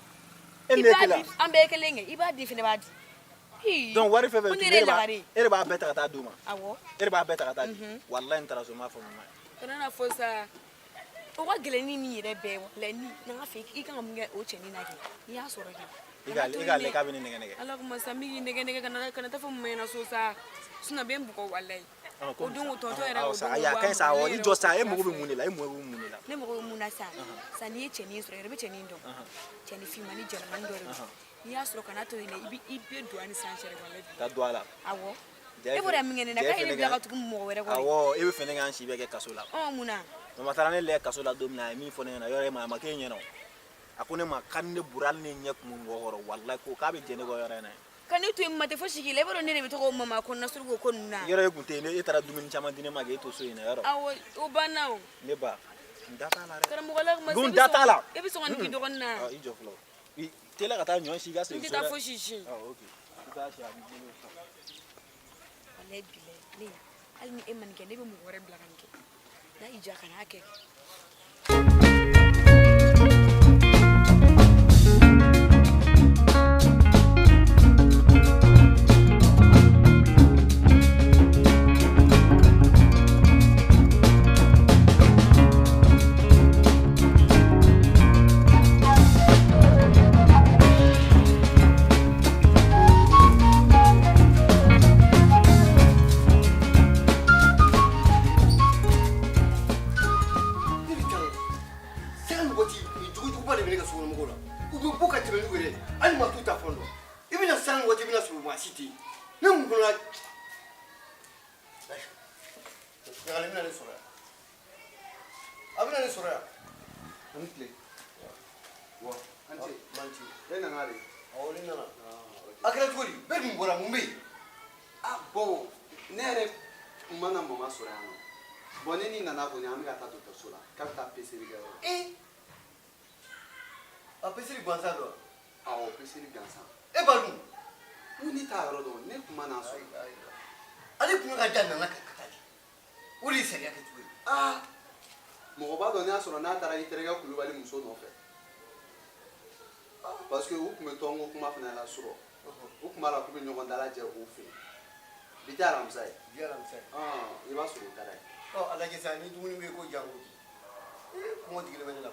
E ne tɛ la. An bɛɛ ye kelen kɛ i b'a di fɛnɛ b'a di. Donc wari fɛn fɛn ko ne yɛrɛ lagare. e de b'a bɛɛ ta ka taa d'u ma. Awɔ. E de b'a bɛɛ ta ka taa di. Walayi n taara so n m'a fɔ mama ye. Kana na fɔ sa. O ka gɛlɛn ni nin yɛrɛ bɛɛ walayi ni n'an ka fɛ i kan ka mun kɛ o cɛnin na kɛ. N'i y'a sɔrɔ kɛ. I k'ale k'a bɛ ne nɛgɛ nɛgɛ. Ala kuma sa min k'i nɛgɛ nɛgɛ kana taa fɔ mun ɲɛna so sa. Sinon bɛ n bugɔ walayi. O don o tɔntɔ yɛrɛ o don ayi a ka ɲi sa awɔ i jɔ sa e mago bɛ mun de la e mago bɛ mun de la. Ne mago bɛ mun na sa. Sa n'i ye cɛnin sɔrɔ yɛrɛ bɛ cɛnin dɔn. Cɛnin finmani jɛlɛmani dɔ de don. N'i y'a sɔrɔ kana to yen dɛ i bɛ don a ni san cɛ walayi. Ka don a la. Awɔ. E bɔra min kɛ ne na k'a ye ne bila ka tugu mɔgɔ wɛrɛ kɔ. Awɔ e bɛ fɛ ne k'an si bɛɛ kɛ kaso la. Mun na. Mama taara ne lajɛ kaso la don min na a ye min fɔ ne ɲɛna yɔrɔ ma a ma k'e ɲɛna o. A ko ne ma k'a ni ne buru hali ne ɲɛ kun bɛ mɔgɔ kɔrɔ walayi ko k'a bɛ jɛ ne kɔ yɔrɔ in na. Ka ne to yen ma tɛ fo sigi la i b'a dɔn ne de bɛ tɔgɔ mama ko nasuru ko ninnu na. Yɔrɔ e kun tɛ yen e taara dumuni caman di ne ma k'e to so in na yɔrɔ. Awɔ o banna o. Ne ba n da t'a la dɛ. Karamɔgɔ la kuma n da t'a la. E bɛ sɔn ka nin k'i dɔgɔnin na. I jɔ fɔlɔ teliya ka taa ɲɔ si i ka segin so dɛ. N tɛ taa fo sisi. Ok i t'a si a b'i bolo. Walayi bilayi ne hali ni e ma nin kɛ ne bɛ mɔgɔ wɛrɛ bila ka nin kɛ n'a y'i diya kana kɛ. mɔgɔ b'a dɔn n'a sɔrɔ n'a taara i terikɛ Kulubali muso nɔfɛ parce que u tun bɛ tɔnko kuma fana la sɔrɔ u tun b'a la k'u bɛ ɲɔgɔn dalajɛ u fɛ bi tɛ alamisa ye i b'a sɔrɔ o taara ye a lajɛ sa ni dumuni bɛ yen ko jango kɔngɔ digilen bɛ ne la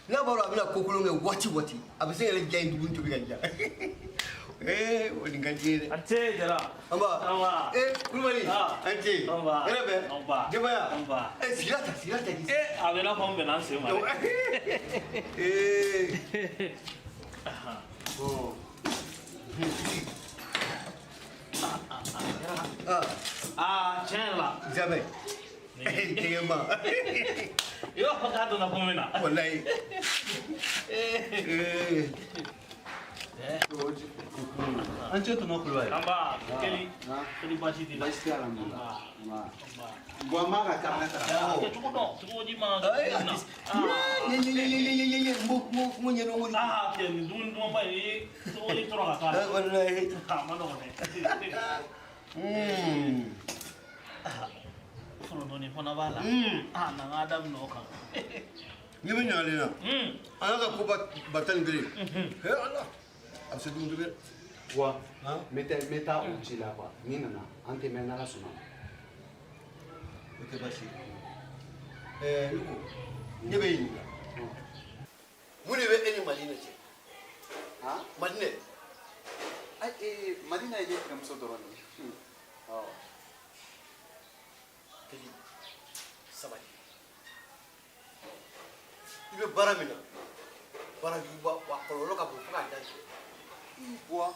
n'a b'a dɔn a bɛna ko kolon kɛ waati waati a bɛ se ka yɛlɛ ja in dumuni tobi ka ja o ni ganti de ante jara amba kulmani anti rebe jabaya silata di abena ko mbena nse ma chenla jabe kema yo hokado na kumena wallahi an ce tuno kulwai amba keli bashi di bashi alhamdulillah gwa ma ka kana tara ke tuko di ma mo nyeno mo ke dun ba ni tuko di tro ka ka wallahi ma no ne furo ni fona bala na ngada no ka ni be nyale na ana ka ko batan gre he Allah abse dum dum wa meta uchi la kwa nina na ante mena la suna ke bashi luko ne be yin mune be eni malina ce ha madine ai madina ile kam so doroni kedi sabali ibe baramina bara yuba wa kololo ka bu ka dan wa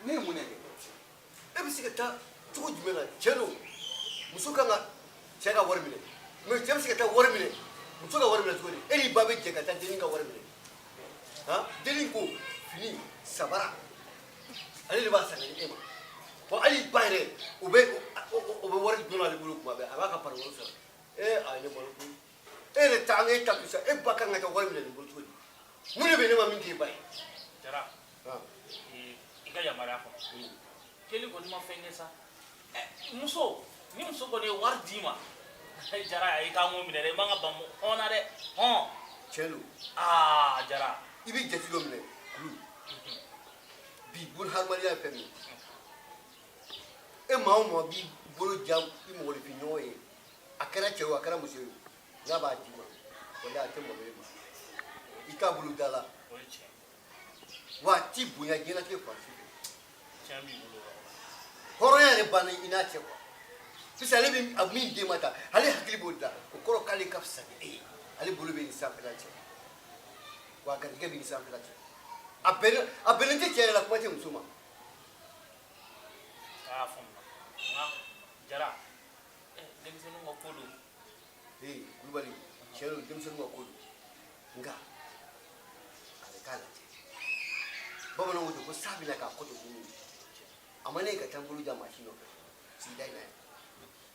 ne mun ne e bi sigata tugo jumela chelo musuka nga chega warmine me tem sigata warmine musuka warmine tugo e li babe je kata deni ka warmine ha deni ko fini sabara ali le ba sa ni ema wa ali bayre ube warri dona le bulu kuma be abaka par wala sa ay ne bolu e le tangi takusa e baka nga ka warmine le bulu tugo mune be ne ma min ke bay jara ika ya mara fa keli ko ni ma fenge sa muso ni muso ko ne war dima jara ay ka mo minere ma nga bam ona de chelu jara ibi jeti do mine bi bul harmania femi e ma mo bi bolo jam i mo le finyo e akara chewa akara muso nga ba dima wala ate mo be ma ika bulu dala wa ti bunya gina ke kwasi chami bulu horo ya ne bana ina ce kwa fisa le bi amin de mata hali hakili bodda ko koro kali kafsa hali bulu be insan fela ce wa ga diga bi insan fela ce abele te ce la kuma te musuma fumma na jara demsenu ngo kodo kulubali chelo demsenu ngo kodo nga ale kala baba no wuto ko sabila ka koto kunu amane ka tambulu jama shino si dai na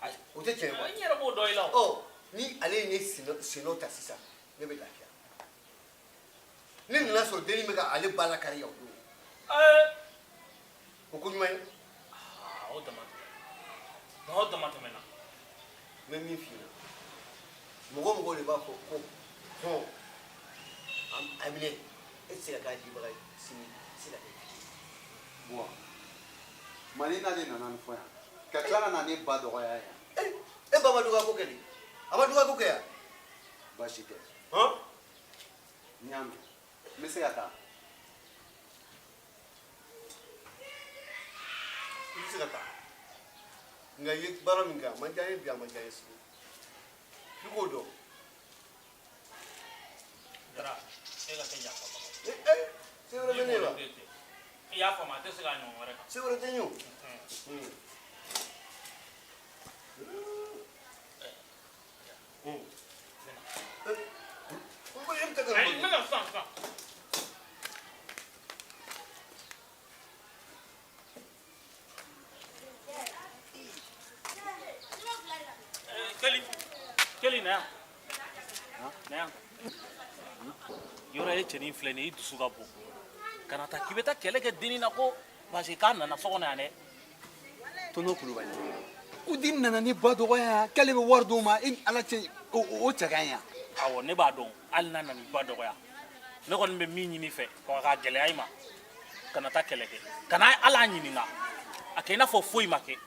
ai o te chenwa ni era bo doila ni ale ni sino ta sisa ne be lafiya ni na so deni me ka ale bala kare ya do ko kunyuma o dama mena me mi fina mogo le ba ko amine etse ka di ba sini sila wa malina le nana fo ya ka klara na ne ba do ya e baba duga ko kedi aba duga ko kya ba shite Nyame. Meseyata. Meseyata. Nga yek baraminga manjaye biya manjaye su. Lugodo. Dara, ega kenya ko. C'est vrai venir là. Ya fa ma te se ganyo ngore ka. C'est vrai tenyo. Keli na. Na. Yora ye cɛnin filɛ nin ye i dusu ka bon kana taa k'i bɛ taa kɛlɛ kɛ denni na ko parce que k'a nana so kɔnɔ yan dɛ. Tonton Kulubali u di nana ni ba dɔgɔya k'ale bɛ wari d'u ma i ni ala cɛ o cɛ ka ɲi yan. Awɔ ne b'a dɔn hali n'a nana i ba dɔgɔya ne kɔni bɛ min ɲini fɛ k'a gɛlɛya i ma kana taa kɛlɛ kɛ kana ala ɲininka a kɛ i n'a fɔ foyi ma kɛ.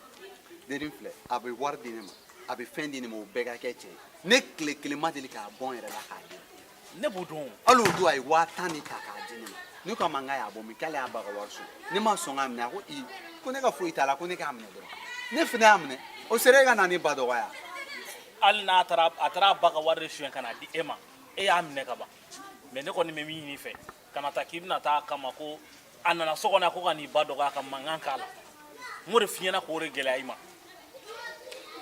Denni filɛ a bɛ wari di ne ma a bɛ fɛn di ne ma o bɛɛ ka kɛ cɛ ye ne tile kelen ma deli k'a bɔ n yɛrɛ la k'a di ne b'o dɔn. hali o don a ye 10,000 ta k'a di ne ma ne ko a ma n k'a y'a bɔ min k'ale y'a ba ka wari so ne ma sɔn k'a minɛ a ko ko ne ka foyi t'a la ko ne k'a minɛ dɔrɔn ne fana y'a minɛ o sera e ka na ni ba dɔgɔya. hali n'a taara a taara a ba ka wari de suɲɛ ka na di e ma e y'a minɛ ka ban mais ne kɔni bɛ min ɲini i fɛ kana taa k'i bɛna taa a kama ko a nana so kɔnɔ ko ka n'i ba dɔgɔya ka mankan k'a la n b'o de f'i ɲɛna k'o de gɛlɛya i ma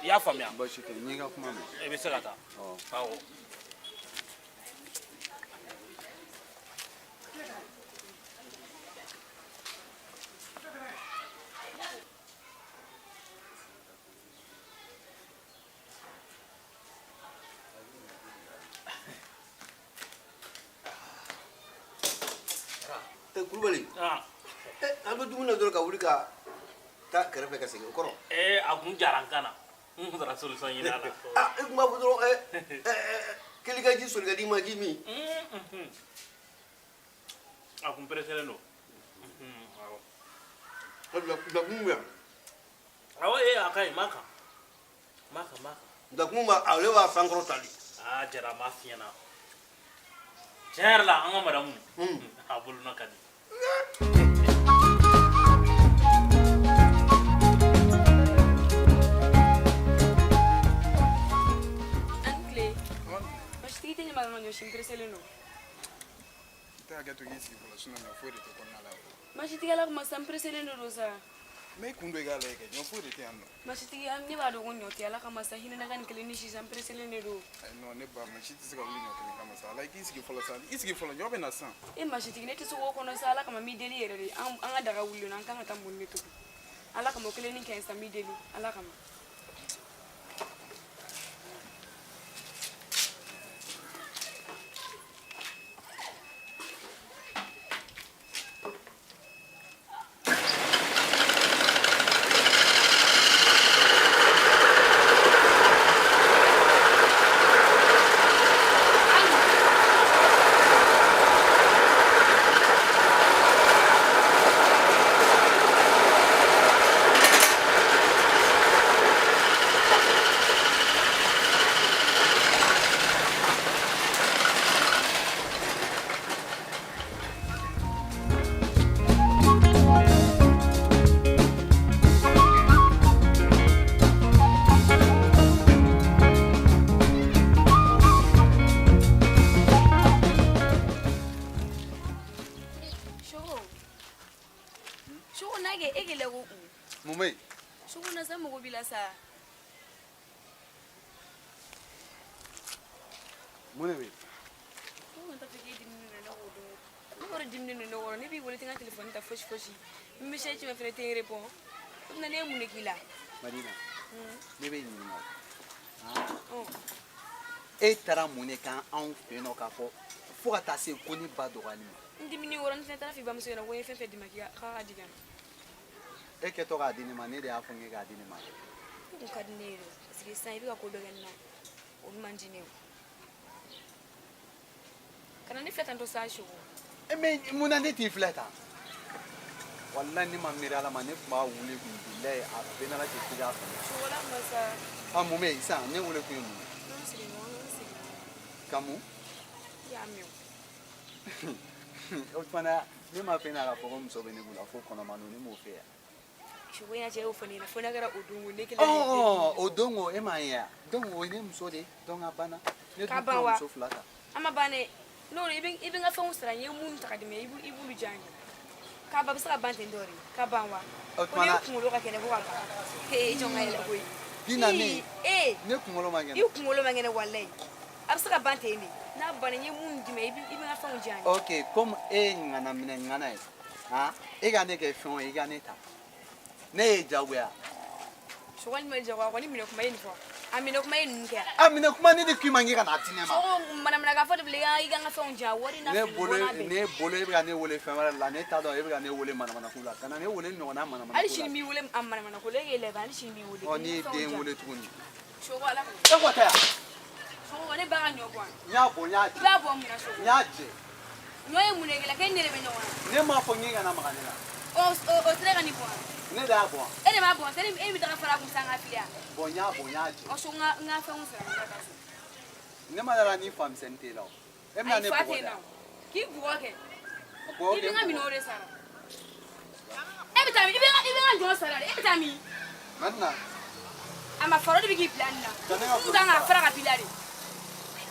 i y'a faamuya. basi tɛ n y'i ka kuma mɛn. e bɛ se ka taa. awɔ. Kulubali an bɛ dumuni na dɔrɔn ka wuli ka taa kɛrɛfɛ ka segin o kɔrɔ. a kun jara n kan na n kun taara solution ɲini a la. e kun b'a fɔ dɔrɔn keli ka ji soli ka di ma ji min. a kun pereselen don. dakun bɛ yan. awɔ a ka ɲi ma kan. dakun b'a ale b'a sankɔrɔ tali. jara a m'a f'i ɲɛna tiɲɛ yɛrɛ la an ka madamu a bolona ka di. Masitigi tɛ ɲamakala ɲɔsi pereselen don. I tɛ hakɛ to k'i sigi fɔlɔ sinon ɲɔ foyi de tɛ kɔnɔna la. Masitigi ala kuma san pereselen don sa. Mais i kun do i k'a lajɛ kɛ ɲɔ foyi de tɛ yan nɔ. Masitigi ne b'a dɔn ko ɲɔ tɛ ala kama sa hinɛ ka nin kelen ni sisan pereselen de don. non ne ba masi tɛ se ka wuli ɲɔ kelen kama sa ala i k'i sigi fɔlɔ sa i sigi fɔlɔ ɲɔ bɛ na san. Masitigi ne tɛ se k'o kɔnɔ sa ala kama mi deli yɛrɛ de an ka daga wuli na an kan ka taa mun de tobi ala kama o kelen ni kɛ sa mi deli ala kama. Mumei. Suguna sa mugo bila sa. Mune be. Ko ta fike dimni na wodo. Ko wora dimni na wora ne bi wole tinga telephone ta foshi foshi. Mi se ci me fere te répond. Na ne mune kila. Madina. Ne be ni ma. E tara mune kan an fe no ka fo. Fo ka ta se ko ni ba dogani ma. Dimni wora ne tara fi bam se na wo fe fe dimaki ka adigan. E ke to ka dini ma ne de afun ke ka dini ma ko ka dini ro sigi sai bi ka ko dogan na o manjine kana ni fleta ndo sa sho e me muna ne ti fleta wallahi ni ma mira la ma ne ma wule ku billahi a be na la ti tiga so wala masa mu me isa ne wule ku mu non sigi kamu ya mi o fana ne ma fe na la ko mu so be ne bula fo kono manu ni mo fe ya Shubuya je ufani na fona gara odungu ne kile. Odungu e ma ya. Dongo ne muso de donga bana. Ne du ko so flata. Ama bane no ibin ga fa usra ye mun takadime ibu lu jangi. Ka ba bisa bante ndori. Ka banwa. Ko ne kumulo ka kene ko ka. He jonga ile boy. Dina ne. Ne kumulo mangene. Yu kumulo mangene wallahi. Abisa bante ni. Na bane ye mun dime ibin ga fa jangi. Okay, comme ngana mine ngana e. Ha? E ga ne ke fon e ga ne ta. Ne jagoya shogol me jagoya ko ni mine kuma yin fo amine kuma yin nke amine kuma ni de kuma ngi kana tinema so mana ga fo de lega iga nga fon ja wori na ne bolo e ga ne wole fema la ne ta do e ga ne wole mana kula kana ne wole no na mana ali shin mi wole am mana ko lege le ba ali shin mi wole oni de wole tukuni shogola e ko ta shogo ne ba ga nyogwa nya bo nya ba bo mu na shogo nya je noye munege la ken ne be nyogwa ne ma fo ngi kana makanela o trega ni bo ne da bon ele ma bon tele e mi daga fara ku sanga filia bonya je o so nga fa un sera nga ka ne ma la ni fam sente la Ai fate na. Ki buwa ke. Ibi nga mi no re sara. Every time ibi nga jo sara. Every time. Manna. Ama faro de bigi plan na. Nga fara ka pilari.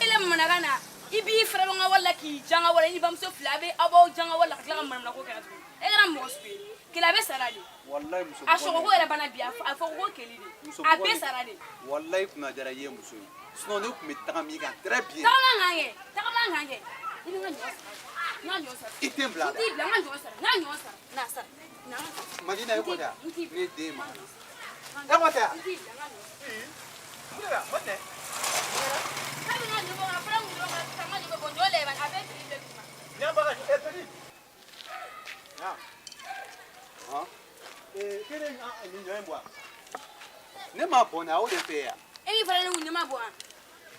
Ile mana kana ibi fara nga wala ki janga wala ibi bamso flabe abo janga wala ka tla mana ko kana. E kana mo spe. Kila be sara ni. Wallahi muso. A so ko era bana bia a fo ko keli ni. A be sara ni. Wallahi kuna jara ye muso. Sinon ne ku metaka mi kan très bien. Takama ngange. Ibi nga jo. Nga jo sara. Itembla. Itembla nga jo sara. Nga jo sara. Na sara. Na. Madina yuko da. Ne dema. Emota. Mira, mate. Kabi nga jo nga fara ngo nga tama jo ko jo le ban a be tri. Nyamba ka eteli. Ah. Ah. Kere ni nyoembwa. Ne ma bona o de fe ya. Emi fara ne nyama bo an.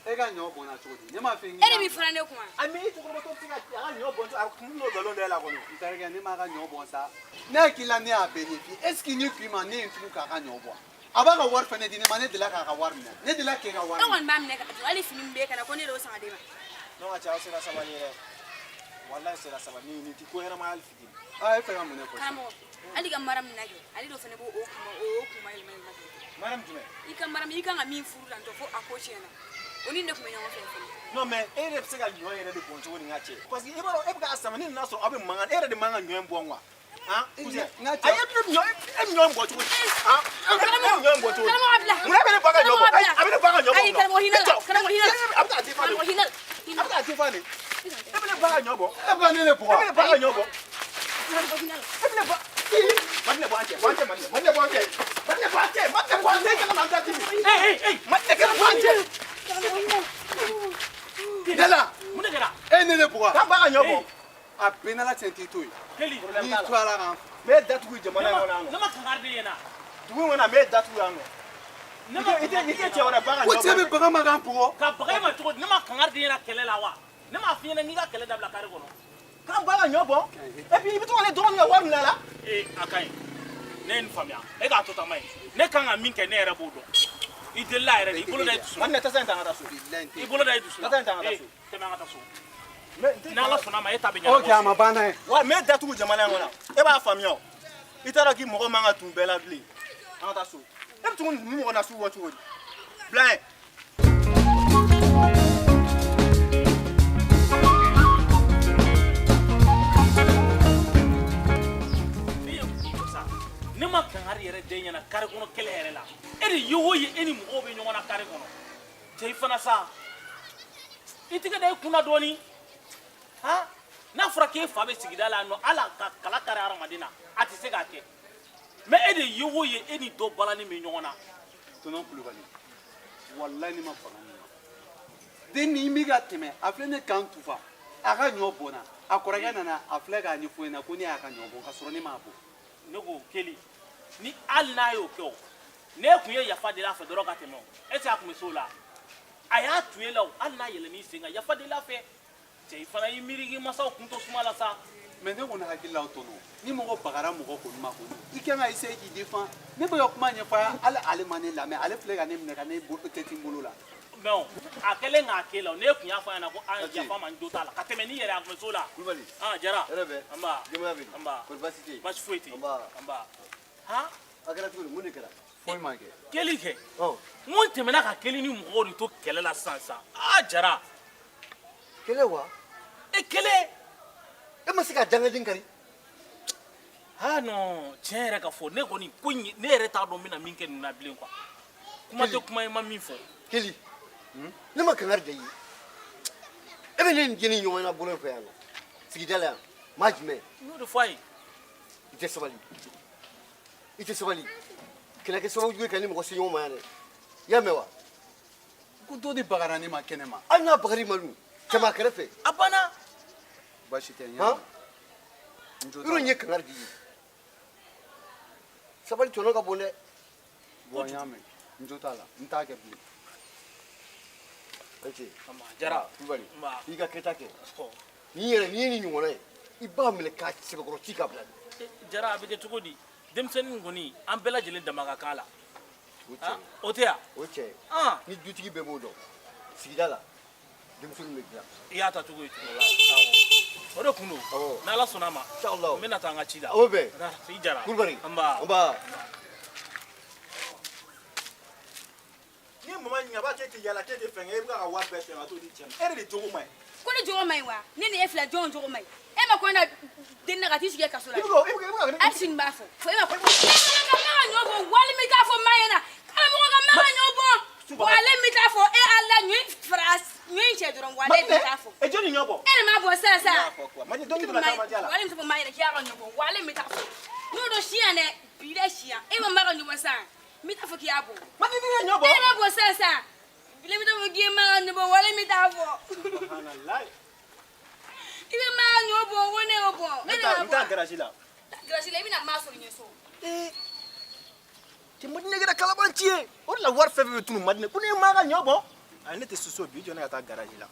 E ga nyo bona chodi. Ne ma fe ngi. Emi fara ne kuma. Ami to ko to tinga ya nyo bon to akun no dolo de la kono. Ntare ga ne ma ga nyo bon sa. Ne kila ne a bénéfice. Est-ce qu'il n'y a ma ne ntu ka ga nyo bon. Aba ga war fene dine ma ne de la ka ga war mina. Ne de la ke ga war. No wan bam ne ka to ali film be kana ko ne do sanga de ma. No acha o sera sabani re. Wallahi sera sabani ni ti ko era ma alfi din. Ah, e fa ga mo ne ko. Kamo. Ali ga maram nage. Ali do fene bo o kuma il mai nage. Maram jume. Ika maram ika nga min furu dan to fo akoche na. Oni ne kuma nyawo fene. No me ere pse ga nyo ere de bonto woni ngache. Parce que ibaro e ga asama ni na so abe mangan ere de mangan nyo embo nwa. Ah, kuze. Aye nyo embo to. Ah, nyo embo to. Mura be baga nyo bo. Abe baga nyo bo. Ai kana mo hinal. Abta atifa ni. Hinal. Abta atifa ni. Abe baga nyo bo. Aba ne le pourquoi? Abe baga nyo bo. Hinal. Abe ba. Madne bo ante. Madne bo ante. Kana manta ti. Hey. Madne kana bo ante. Dela. Mun kɛra? E ne le pourquoi? Ka baga nyo bo. A benala tenti to yi. Keli. Ni to ala kan. Me datu jamana ngona ngo. Ne ma kangar de yena. Dugu ngona me datu yango. Ite che wala baga nyo. Ko tebe baga ma kan pour. Ka baga ma cogo ne ma kangar de yena kɛlɛ la wa? Ne ma fi yena n'i ka kɛlɛ dabila kare kɔnɔ. Ka baga nyo bo. Et puis ibitu wala don nga war la. A ka ɲi. Ne ye nin faamuya. E k'a to tan ma ye. Ne kan ka min kɛ ne yɛrɛ b'o dɔn. I delila yɛrɛ de. I bolo da i dusu la. Man ne tasa in tanga taso. I bolo da i dusu la. Tasa in tanga taso. Tɛmɛ an ka taa so. N'ala sɔnna ma e ta bɛ ɲɛnabɔ. Ok, ama bana ye. Wa me datu jamana ngona. E b'a faamuya o. I taara k'i mɔgɔ man ka tun bɛɛ la bilen. An ka taa so. E bɛ tugu ni mɔgɔ na su bɔ cogo di? Bila ye. Ne ma kangar yɛrɛ den ɲɛna kare kɔnɔ kɛlɛ yɛrɛ la. E de ye o ye e ni mɔgɔw bɛ ɲɔgɔn na kare kɔnɔ. Cɛ i fana sa. I tigɛ da i kunna dɔɔni. Han? N'a fɔra k'e fa bɛ sigida la nɔ ala ka kala kari hadamaden na a tɛ se k'a kɛ. Mais e de ye o ye e ni dɔ balani bɛ ɲɔgɔn na. Tonton Kulubali. Wallahi ne ma fanga min na. Den ni mi ka tɛmɛ a filɛ ne kan tufa. A ka ɲɔ bɔnna. A kɔrɔkɛ nana a filɛ k'a ɲɛfɔ ɲɛna ko ne y'a ka ɲɔ bɔn ka sɔrɔ ne m'a bɔ. Ne ko Keli ni hali n'a y'o kɛ o ne kun ye yafa deli a fɛ dɔrɔn ka tɛmɛ o est-ce que a kun bɛ se o la a y'a tun ye la o hali n'a yɛlɛn'i sen kan yafa deli a fɛ cɛ i fana y'i miiri k'i masaw kun to suma la sa. Mais ne kɔni hakili la o tɔnɔ ni mɔgɔ bagara mɔgɔ kɔni ma kɔni i kan ka essayer k'i défend ne bɛ ka kuma ɲɛfɔ hali ale ma ne lamɛn ale filɛ ka ne minɛ ka ne tɛti n bolo la. Non a kɛlen k'a kɛ la o ne kun y'a fɔ a ɲɛna ko yafa man jo t'a la ka tɛmɛ ni yɛrɛ a kun bɛ se o la. Kulubali. Jara. Hɛrɛ bɛ. Anba. Denbaya bɛ. Anba. Kɔri baasi tɛ yen. Baasi foyi tɛ yen. Anba. Anba. Han? A kɛra cogo di mun de kɛra. Foyi ma kɛ. Keli kɛ. Mun tɛmɛna ka Keli ni mɔgɔw de to kɛlɛ la sisan Jara. Kɛlɛ wa. Kɛlɛ. E ma se ka dangaden kari. Non tiɲɛ yɛrɛ ka fɔ ne kɔni ko ne yɛrɛ t'a dɔn n bɛna min kɛ ninnu na bilen quoi. Kuma tɛ kuma ye ma min fɔ. Keli. Ne ma kangari da i ye. E bɛ ne ni jeni ɲɔgɔn na bolo in fɛ yan nɔ. Sigida la yan. Maa jumɛn. N y'o de fɔ a ye. I tɛ sabali. I tɛ sabali. Kɛlɛ kɛ sababu jugu ye ka ni mɔgɔ se ɲɔgɔn ma yan dɛ. I y'a mɛn wa. Ko dɔ de bagara ne ma kɛnɛ ma. Hali n'a bagari ma dun. Cɛman a kɛrɛfɛ. A banna. Baasi tɛ n y'a mɛn. Yɔrɔ in ye kangari di ye. Sabali tɔnɔ ka bon dɛ. Bon n y'a mɛn n jo t'a la n t'a kɛ bilen. Jara. Kulubali i ka kɛta kɛ. Ni yɛrɛ n'i ye nin ɲɔgɔnna ye i b'a minɛ k'a sɛbɛkɔrɔ ci ka bila. Jara a bɛ kɛ cogo di denmisɛnnin kɔni an bɛɛ lajɛlen dama ka kan la. O cɛ o tɛ yan. o cɛ ni dutigi bɛɛ b'o dɔn sigida la denmisɛnninw bɛ dilan i y'a ta cogo ye cogo la o de kun don n'ala sɔnna a ma n bɛna taa an ka ci la o bɛɛ i jara kulubali anba ni mama ɲininka a b'a k'e tɛ yala k'e tɛ fɛn kɛ e bɛ ka wari bɛɛ fɛn ka t'o di cɛ ma e de jogo man ɲi ko ne jogo man ɲi wa ne ni e fila jɔn jogo man ɲi e ma ko na den na ka t'i sigi kaso la hali sini b'a fɔ fo e ma ko ka maga ɲɔ bɔ wali min t'a fɔ maa ɲɛna karamɔgɔ ka maga ɲɔ bɔ wale min t'a fɔ e ala ɲɔ fara ɲɔ cɛ dɔrɔn wale min t'a fɔ e jɔnni ɲɔ bɔ e de m'a bɔ sisan wale min tɛ fɔ maa yɛrɛ k'i y'a ka ɲɔ bɔ wale min t'a fɔ n'o don siyan dɛ bi dɛ siyan e ma maga ɲɔ bɔ sisan n bɛ taa fɔ k'i y'a bɔ e ma bɔ sisan bile mi t'a fɔ k'i ye maga ɲɔ bɔ wale min t'a fɔ i bɛ maga ɲɔ bɔ ko ne y'o bɔ e de b'a bɔ n taa garasi la i bɛna maa sɔrɔ ɲɛ so cɛ madinɛ kɛra kalaban ci ye o de la wari fɛn fɛn bɛ tunu madinɛ ko ne ye maa ka ɲɔ bɔ ayi ne tɛ soso bi jɔ ne ka taa garasi la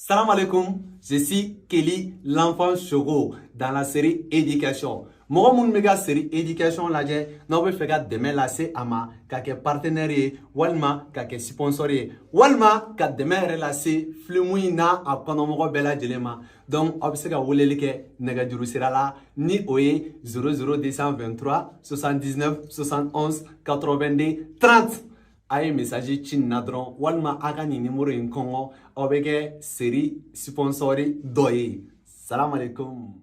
Salam alaikum, je suis Kelly, l'enfant Chogo, dans la série Éducation. Mɔgɔ minnu bɛ ka série Éducation lajɛ n'aw bɛ fɛ ka dɛmɛ lase a ma ka kɛ partenaire ye walima ka kɛ sponsor ye walima ka dɛmɛ yɛrɛ lase film in n'a a kɔnɔmɔgɔ bɛɛ lajɛlen ma donc aw bɛ se ka weleli kɛ nɛgɛjuru sira la ni o ye 00223 79 71 82 30 a ye message ci nin na dɔrɔn walima a ka nin numéro in kɔngɔ aw bɛ kɛ série sponsor dɔ ye salam alaikum.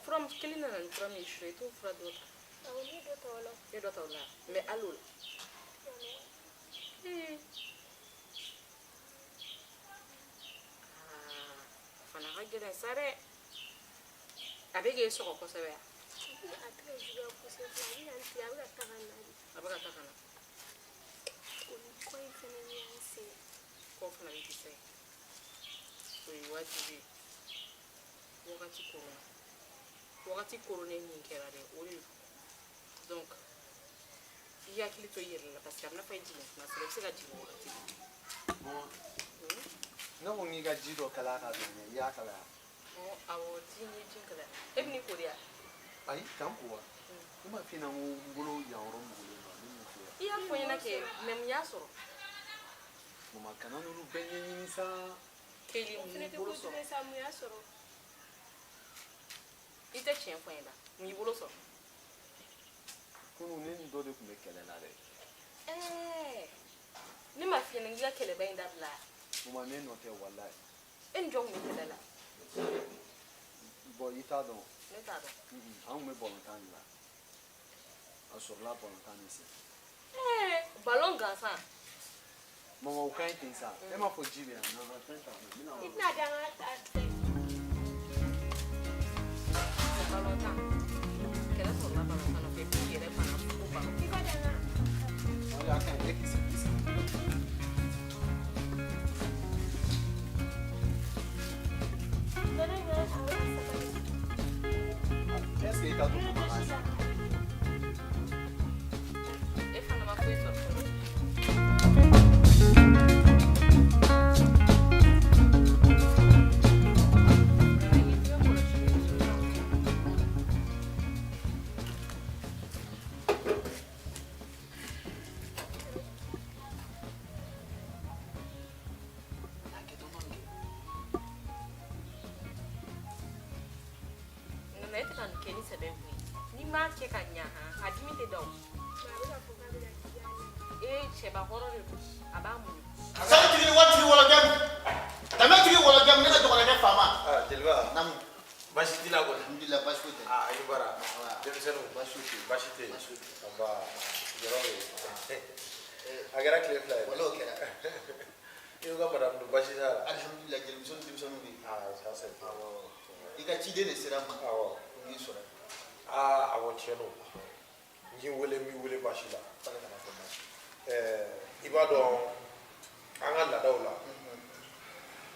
From killing and from a straight to Fradot. You don't know, me alone. Fanahagan Sare. I beg you so of course. Wakati corona ni kera de ol donc il y a qui to yere la parce que na fay jini na se ga jini wakati bon no ngi ga jido kala ka ne ya kala o awo jini jin kala ebni ko dia ai tampo wa kuma fina mu ngolo ya oro mu ngolo ni mu ko iya ko yana ke mem ya soro mama kana no benye ni sa keli mu ngolo so sa mu ya soro ite chien fo enda mi bolo so kunu ne ndo de kuma kele na de Ni ma fi ni ga kele bayin dabla. Mama ne no te wallahi. En jong mi kele la. Bo ita don. Ne ta do. An me bon tan la. Asur la bon tan ici. Ballon gansa. Mama o kan tin sa. E ma fo jibe na na tenta. Ina da Ballon tan. Kele so la ballon tan ke ki yere pana ko ba. Iko da na. Olha kan e ki se. Est-ce que tá tudo bem? E fana ma foi so.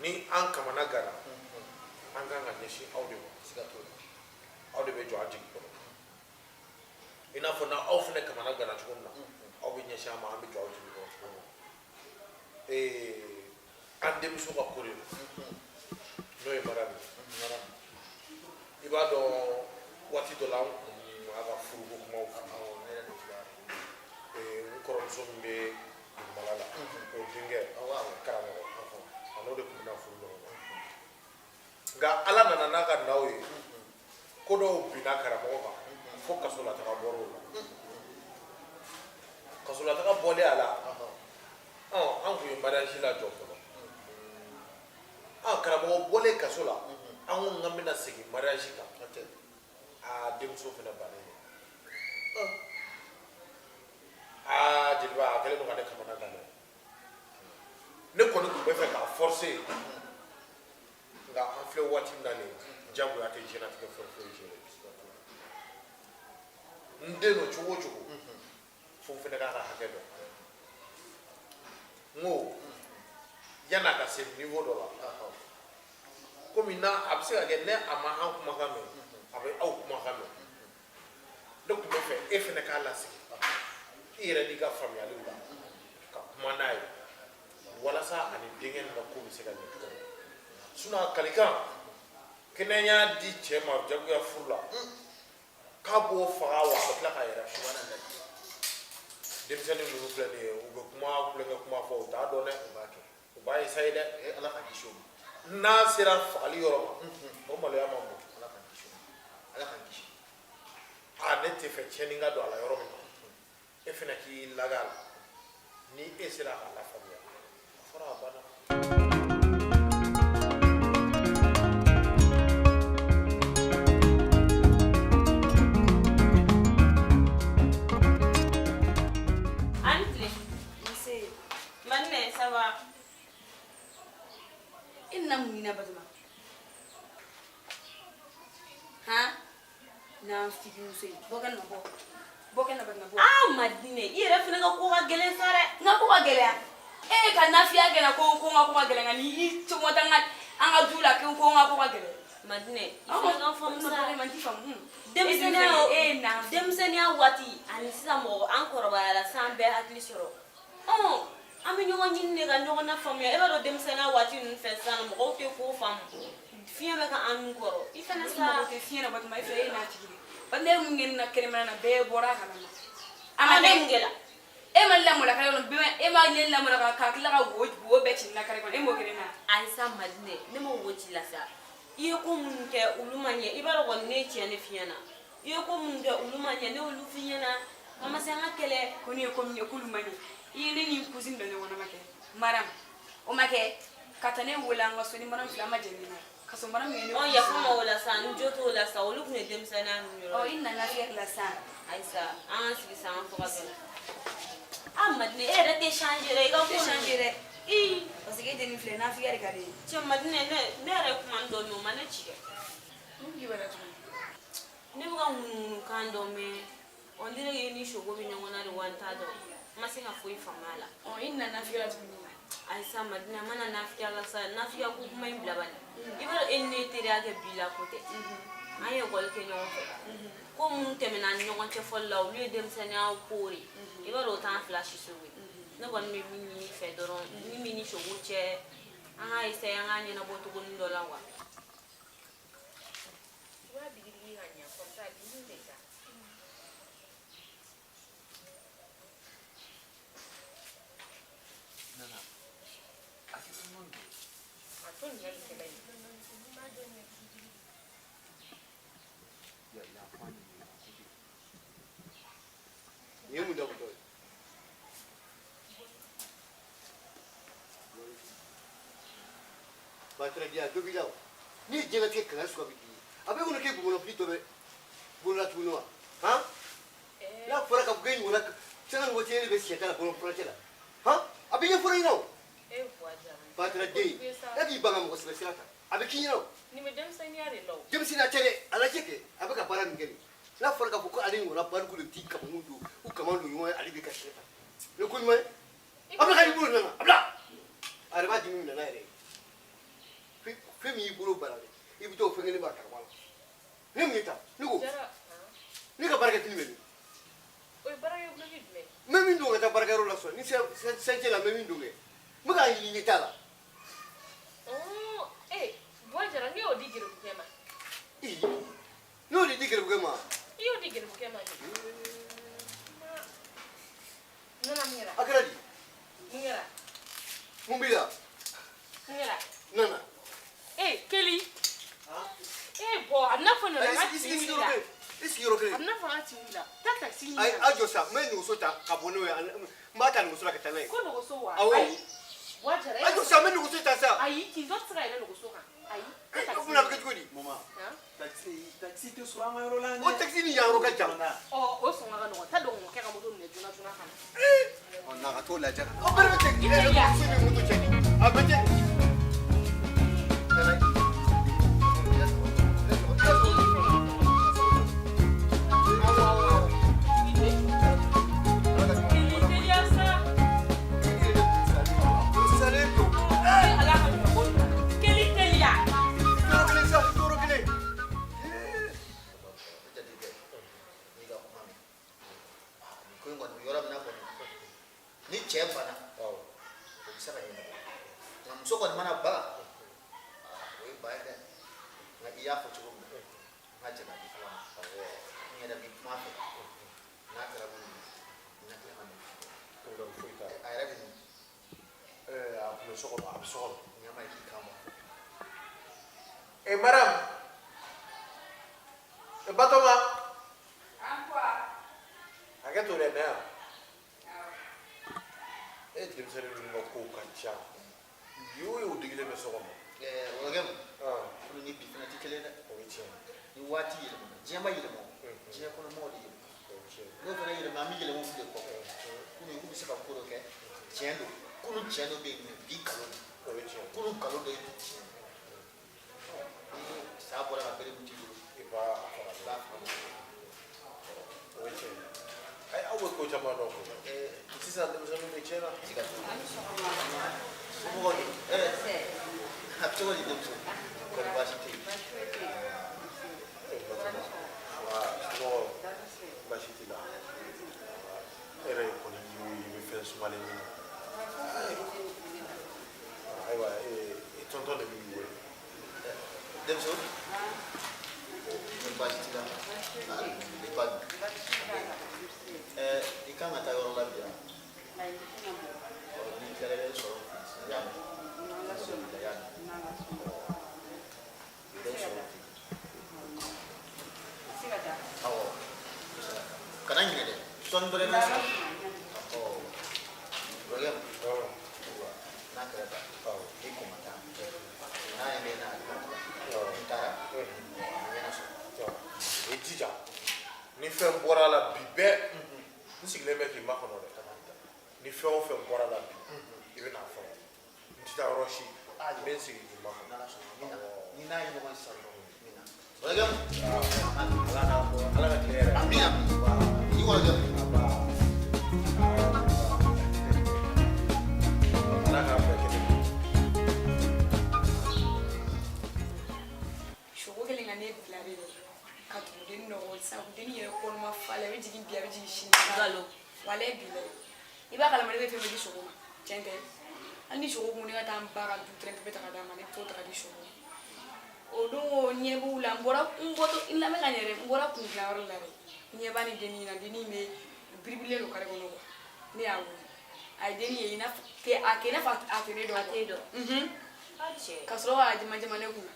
Ni an kamana gara an kan ka ɲɛsin aw de ma aw de bɛ jɔ a jigi kɔrɔ i n'a fɔ n'aw fana kamana gana cogo min na aw bɛ ɲɛsin an ma an bɛ jɔ aw jigi kɔrɔ an denmuso ka ko de don n'o ye mara min i b'a dɔn waati dɔ la an kun a ka furuko kumaw fɔ n kɔrɔmuso min bɛ dugumala la o denkɛ karamɔgɔ n'o de tun bɛna furu ɲɔgɔn nka ala nana n'a ka naw ye ko dɔw binna karamɔgɔ kan fo kasolataga bɔr'o la kasolataga bɔlen a la an tun ye mariage lajɔ fɔlɔ karamɔgɔ bɔlen kaso la an ko n ka bɛna segin mariage kan denmuso fana bannen jeliba a kɛlen don ka ne kamana gan dɛ ne kɔni tun bɛ fɛ k'a forcer nka an filɛ waati min na nin jagoya tɛ diɲɛlatigɛ fɛn foyi gérer n den don cogo o cogo fo n fana k'a ka hakɛ dɔn n ko yan'a ka se niveau dɔ la komi n'a a bɛ se ka kɛ ne a ma an kumakan mɛn a bɛ aw kumakan mɛn ne tun bɛ fɛ e fana k'a lasigi i yɛrɛ n'i ka faamuyaliw la ka kuma n'a ye walasa ani denkɛ nin ka ko bɛ se ka ɲɛ cogo min sinon a kalikan kɛnɛ y'a di cɛ ma jagoya furu la k'a b'o faga wa a bɛ tila k'a yɛrɛ faga denmisɛnnin ninnu filɛ nin ye u bɛ kuma kulonkɛ kuma fɔ u t'a dɔn dɛ u b'a essayer dɛ ala ka kisi o ma n'a sera fagali yɔrɔ ma o maloya ma bon ala ka kisi o ma ala ka kisi ne tɛ fɛ tiɲɛni ka don a la yɔrɔ min na e fana k'i laga a la ni e sera k'a lafaamuya a fɔra a banna. Munina Batuma. Ha? Na fiki musei. Bokan na bo. Bokan na Batuma bo. Madine, i yɛrɛ fana ka ko ka gɛlɛn sa dɛ. N ka ko ka gɛlɛya. Ka nafiya gɛlɛya ko n ka ko ka gɛlɛn nka ni i cogo tɛ an ka du la ko n ka ko ka gɛlɛn. Madine, i fana ka faamu sa. Man ti faamu. Denmisɛnniya waati ani sisan mɔgɔ an kɔrɔbayara san bɛɛ hakili sɔrɔ. An bɛ ɲɔgɔn ɲini de ka ɲɔgɔn na faamuya. E b'a dɔn denmisɛnniya waati ninnu fɛ sisan mɔgɔw tɛ ko faamu. Fiɲɛ bɛ ka an nun kɔrɔ. I fana sa. Mɔgɔ tɛ fiɲɛ na Batuma i fɛ e n'a tigi de. Parce que ne mun kɛlen na kɛnɛmana na bɛɛ bɔra a kalama. Ne mun kɛla? E ma lamɔla kare kɔnɔ e ma ne lamɔla ka tila ka wo bɛɛ ci na kare kɔnɔ e m'o kɛ ne na. Ayisa Madine ne ma wo ci la sa. I ye ko minnu kɛ olu ma ɲɛ i b'a dɔn kɔni ne ye tiɲɛ de f'i ɲɛna. I ye ko minnu kɛ olu ma ɲɛ ne olu f'i ɲɛna Mama senga kele koni ko mi ko lumani ine ni cousin do nyona make maram o make katane wala nga so ni maram fila ma jemina kaso maram ngene on ya fama wala sa njoto wala sa olu kune dem sana ngiro o inna na fier la sa aisa an sigi sa an foka bela amadne era te changer ga ko changer i parce que deni fle na fier ga de che madne ne re kuma ndo no mane chike ngi wala tu ne buga ngunu kando me on dire yeni shogo bi nyongona ri wanta do masinga foi famala o inna na fier tu aisa madina mana nafia la sa nafia ku kuma imbla bani ibaro enne tere age bila kote ayo gol ke nyon fe ko mun temena nyon che folla o lieu dem sanya kori ibaro tan flash suwi no bon me mini fe doron ni mini shogo che anga isa anga ni na botu gon dola wa wa digiri hanya ko sa bi ni ta Yemu da boy. Batra dia do bilaw. Ni jela ke kana su abi. Abe ko ke bugo no plito be. Bugo tu no. Ha? La fora ka bugen wala. Sana wo tele be sieta ko no fora tela. Ha? Abi ye fora ino. Batra dia. Abi banga mo se selata. Abi kinyo. Ni me dem sanyare lo. Dem sina tele ala cheke. Abi ka para ngeni. La fora ka buko ali ngora bar ko ti ka mundu. U kamando yo ali be ka selata. Le ko mai. Abla ka ibulu na. Abla. Arba jimi na na ere. Femi ibulu barale. Ibito fengene ba ka wala. Nemita. Nugo. Ni ka baraka tilme. Oi baraka yo blogit me. Memi ndo ta baraka ro la so. Ni se la memi ndo me. Muga yi tala. Oh, Buajara ni o digire bukema. No di digire bukema. Io digire bukema. Nana mira. Akradi. Mira. Mumbila. Mira. Nana. Kelly. Bo, I'm not going to Isi yoro kele. I'm not going to wila. Tata sini. Ai ajo sa menu sota kabono ya mata ni musura katana. Ko no so wa. Awo. Buajara. Ajo sa menu sota sa. Ai, ti ndo tsira ile no so ha. Ai. Kuna kujudi. Mama. Taxi te sura ma yoro la ne. O taxi ni ya ro ka jam. O so ngaka no ta do mo ke ka mo do ne juna kana. On na ka to la jara. O bere te ki le ko sini mutu cheki. Abete. Madame, Batoma. Agak tu dah nak. Jam saya ni nak kancah. You digile mesok. Wagam. Ni bifna tikele na. Ni wati ile. Jema ile mo. Jema kono mo ile. No fana ile mami ile mo fide ko. Kuni ku bisa ka ko ke. Jendo. Kunu jendo be ni bikalo. Kunu kalo de. Sabora na pele mutigo iba afara oche ai awo ko chama do ko sisa de mzo me chera sika sumo hapcho ni demso ko bashiti wa so bashiti la era ko ni me fe sumale ni ai wa tonton de mi we demso bashiti la ipad ikan ata yoro la bia ni kale so ya kana nyede so non berena oh royam na kereta oh iko mata na emena ntara emena so ejija ni fɛn bɔra la bi bɛɛ n sigilen bɛ k'i makɔnɔ dɛ ni fɛn o fɛn bɔra la bi i bɛna fɔ n tɛ taa yɔrɔ si n bɛ n sigi k'i makɔnɔ ni n'a ye ɲɔgɔn san mina royam ala ka tile yɛrɛ amina i royam ala ka fɛ kelen shogo kelen ka ne bila de ka tugu den nɔgɔ sa den yɛrɛ kɔnɔma falen a bɛ jigin bi a bɛ jigin sini galo wala ye bila i b'a kalama ne bɛ fɛn bɛɛ di shogo ma tiɲɛ tɛ hali ni shogo kun ne ka taa n ba ka du tɛrɛn pepe ta ka d'a ma ne bɛ t'o ta ka di shogo ma o don o ɲɛ b'u la n bɔtɔ n lamɛn ka ɲɛ dɛ n bɔra kun dilan yɔrɔ la dɛ ɲɛ b'a ni dennin na dennin bɛ biribilen don kare kɔnɔ kuwa ne y'a wele a ye dennin ye i n'a fɔ a kɛ i n'a fɔ a tɛ ne dɔn a t'e dɔn ka sɔrɔ ka jama jama ne kunna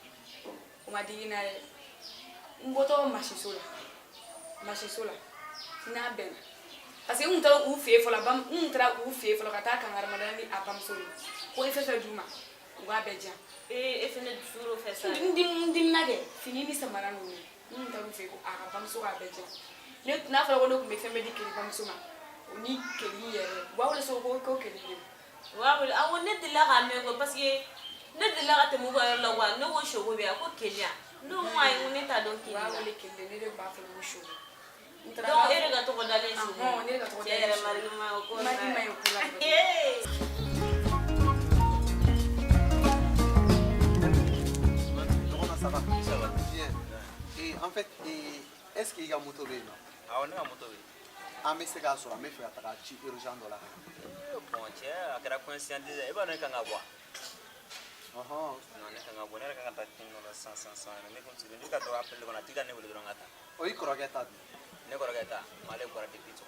o ma digi n'a ye n bɔtɔ masiso la n'a bɛnna parce que n kun taara u fɛ yen fɔlɔ n kun taara u fɛ yen fɔlɔ ka taa kangarimada ni a bamuso ye ko e fɛn fɛn d'u ma u k'a bɛɛ diyan e fɛnɛ dusukolo fɛ sa n dimina kɛ fini ni samara ninnu n kun taara u fɛ yen ko a ka bamuso k'a bɛɛ diyan n'a fɔra ko ne kun bɛ fɛn bɛɛ di keli bamuso ma o ni keli yɛrɛ u b'a wele so ko keli de u b'a wele awɔ ne delila k'a mɛn ko parce que ne delila ka tɛmɛ u ka yɔrɔ la wa ne ko sogo bɛ yan ko keliya ne ko ayi ko ne t'a dɔn keli la u b'a wele keli de ne de b'a fɛ ko sogo donc e de ka tɔgɔ dalen sogo ne de ka tɔgɔ cɛ yɛrɛ mari ma o ko ma di ma ye ko la Ça va. Ça va. Bien. Et en fait, est-ce qu'il y a moto là? Ah, on a moto. Ah, mais c'est qu'à soi, mais faire ta chi urgent dans la. Bon, tiens, à quelle conscience de, et ben on a boire. Non, ne kanga bonera kanga tatingo la sansa ne consiglio di cato appello con atika ne vuole durangata o ikorogeta ne korogeta male kora de pizzo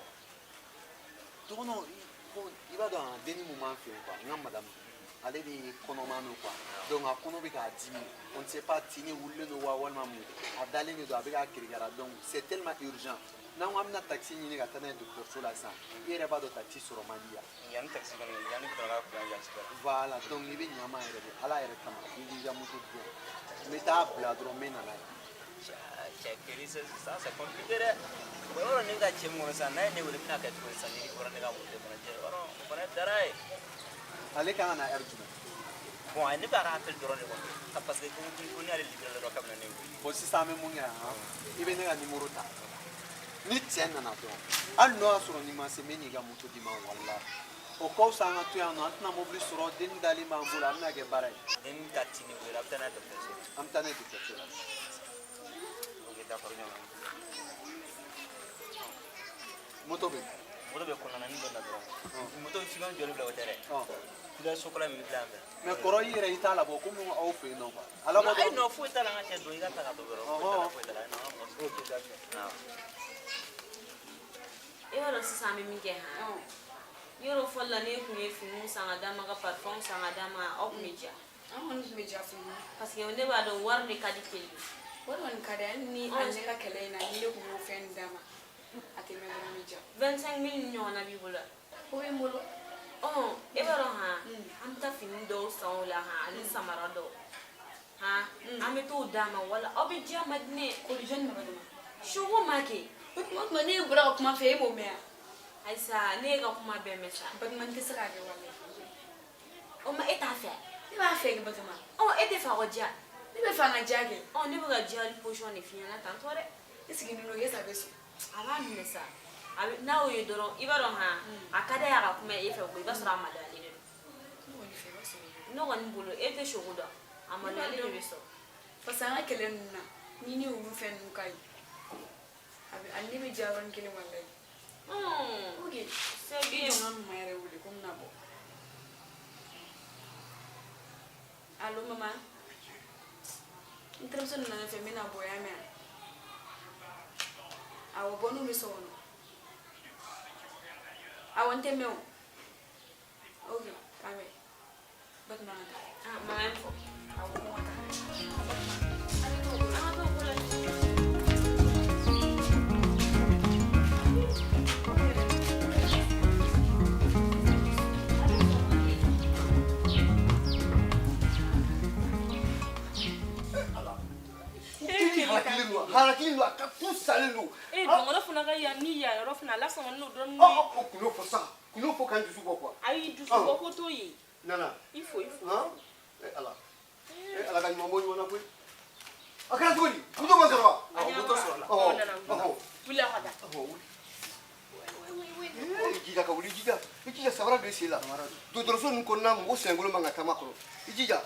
tono ko iba do deni moment fi quoi ngam madame ale di konomano quoi donc a kono bi ka dimi on ne sait pas tini wulle no wa wal mamu adale ni do abika kirigara donc c'est tellement urgent na ngam na taxi ni ga tane docteur sola sa ire ba do taxi sur Romania yan taxi kan yan ko ga ko yan ci voilà donc ni bi nyama ire de ala ire tama ni ga mutu do meta bla dro mena na c'è che lì ça c'est compliqué ora ne ga ci mo sa na ne wole bina ka ko sa ni ora ne ga mo de bana je ora bana darai ale kana na erjuna bon ne ba rappel drone ko parce que ko ni ale libre le rokam na ne bo si sa me munya ibe ne ga numero ta ni tienne na to al no asuro ni ma se meni ga mutu di ma walla o ko sa na to ya no antna mobili suro den dali ma mbula na ge bare den katini wala tana to am tane di to ok d'accord ñoo moto be ko na ni do na do moto fi ngan jori bla wotere la sokola mi bla me koro yire itala bo ko mo au fe no ba ala bo ai no fu itala nga do iga ta do bro fu itala no ok d'accord e wala sisan mi min kɛ han yɔrɔ fɔlɔ la ne kun ye finiw san ka d'a ma ka parfum san ka d'a ma aw kun bɛ ja an kɔni tun bɛ ja fini parce que ne b'a dɔn wari de ka di keli wari kɔni ka di hali ni a ne ka kɛlɛ in na ni ne kun y'o fɛn d'a ma a tɛ mɛn dɔrɔn bɛ ja 25 000 ɲɔgɔnna b'i bolo o bɛ n bolo e b'a dɔn han an bɛ taa fini dɔw san o la han ani samara dɔw han an bɛ t'o d'a ma wala aw bɛ diya ma di ne kolizɔni naba dama sogo ma kɛ o tuma ne bɔra ka kuma fɛ e b'o mɛn ayisa ne ka kuma bɛɛ mɛn sa Batuma n tɛ se k'a kɛ wale o ma e t'a fɛ ne b'a fɛ kɛ Batuma e tɛ fɛ a ka diya ne bɛ fɛ an ka diya kɛ ne bɛ ka diya position de f'i ɲɛna tantɔ dɛ e sigilen don e sa bɛ so a b'a minɛ sa n'a y'o ye dɔrɔn i b'a dɔn han a ka d'a ye a ka kuma e fɛ ko i b'a sɔrɔ a maloyalen de don ne kɔni bolo e tɛ sogo dɔn a maloyalen de bɛ sɔrɔ parce que an ka kɛlɛ ninnu na ni ne olu fɛn ninnu ka ɲi ani ne bɛ diya yɔrɔnin kelen walayi ok c'est bien i jɔn ka mama yɛrɛ wele ko n bɛna bɔ allo mama n terimuso nana ne fɛ n bɛna bɔ y'a mɛn awɔ bɔ n'u bɛ so kɔnɔ awɔ n tɛ mɛn o ok k'a mɛn Batuma ka taa mama ye fɔ awɔ ko ka taa Thank you. hakili lo a ka kun salen lo dɔngɔrɔ fana ka yan ni yan yɔrɔ fana ala sɔn n'o dɔrɔn o kulo fɔ sa kulo fɔ kan dusu bɔ quoi ayi dusu bɔ ko t'o ye nana il faut ala ala ka ɲuman bɔ ɲuman na koyi a kɛra cogo di moto ma sɔrɔ wa moto sɔrɔla wuli a ka da i jija ka wuli i jija sabara don i sen la dɔgɔtɔrɔso ninnu kɔnɔna mɔgɔ sɛgɛnkolon man ka taama kɔrɔ i jija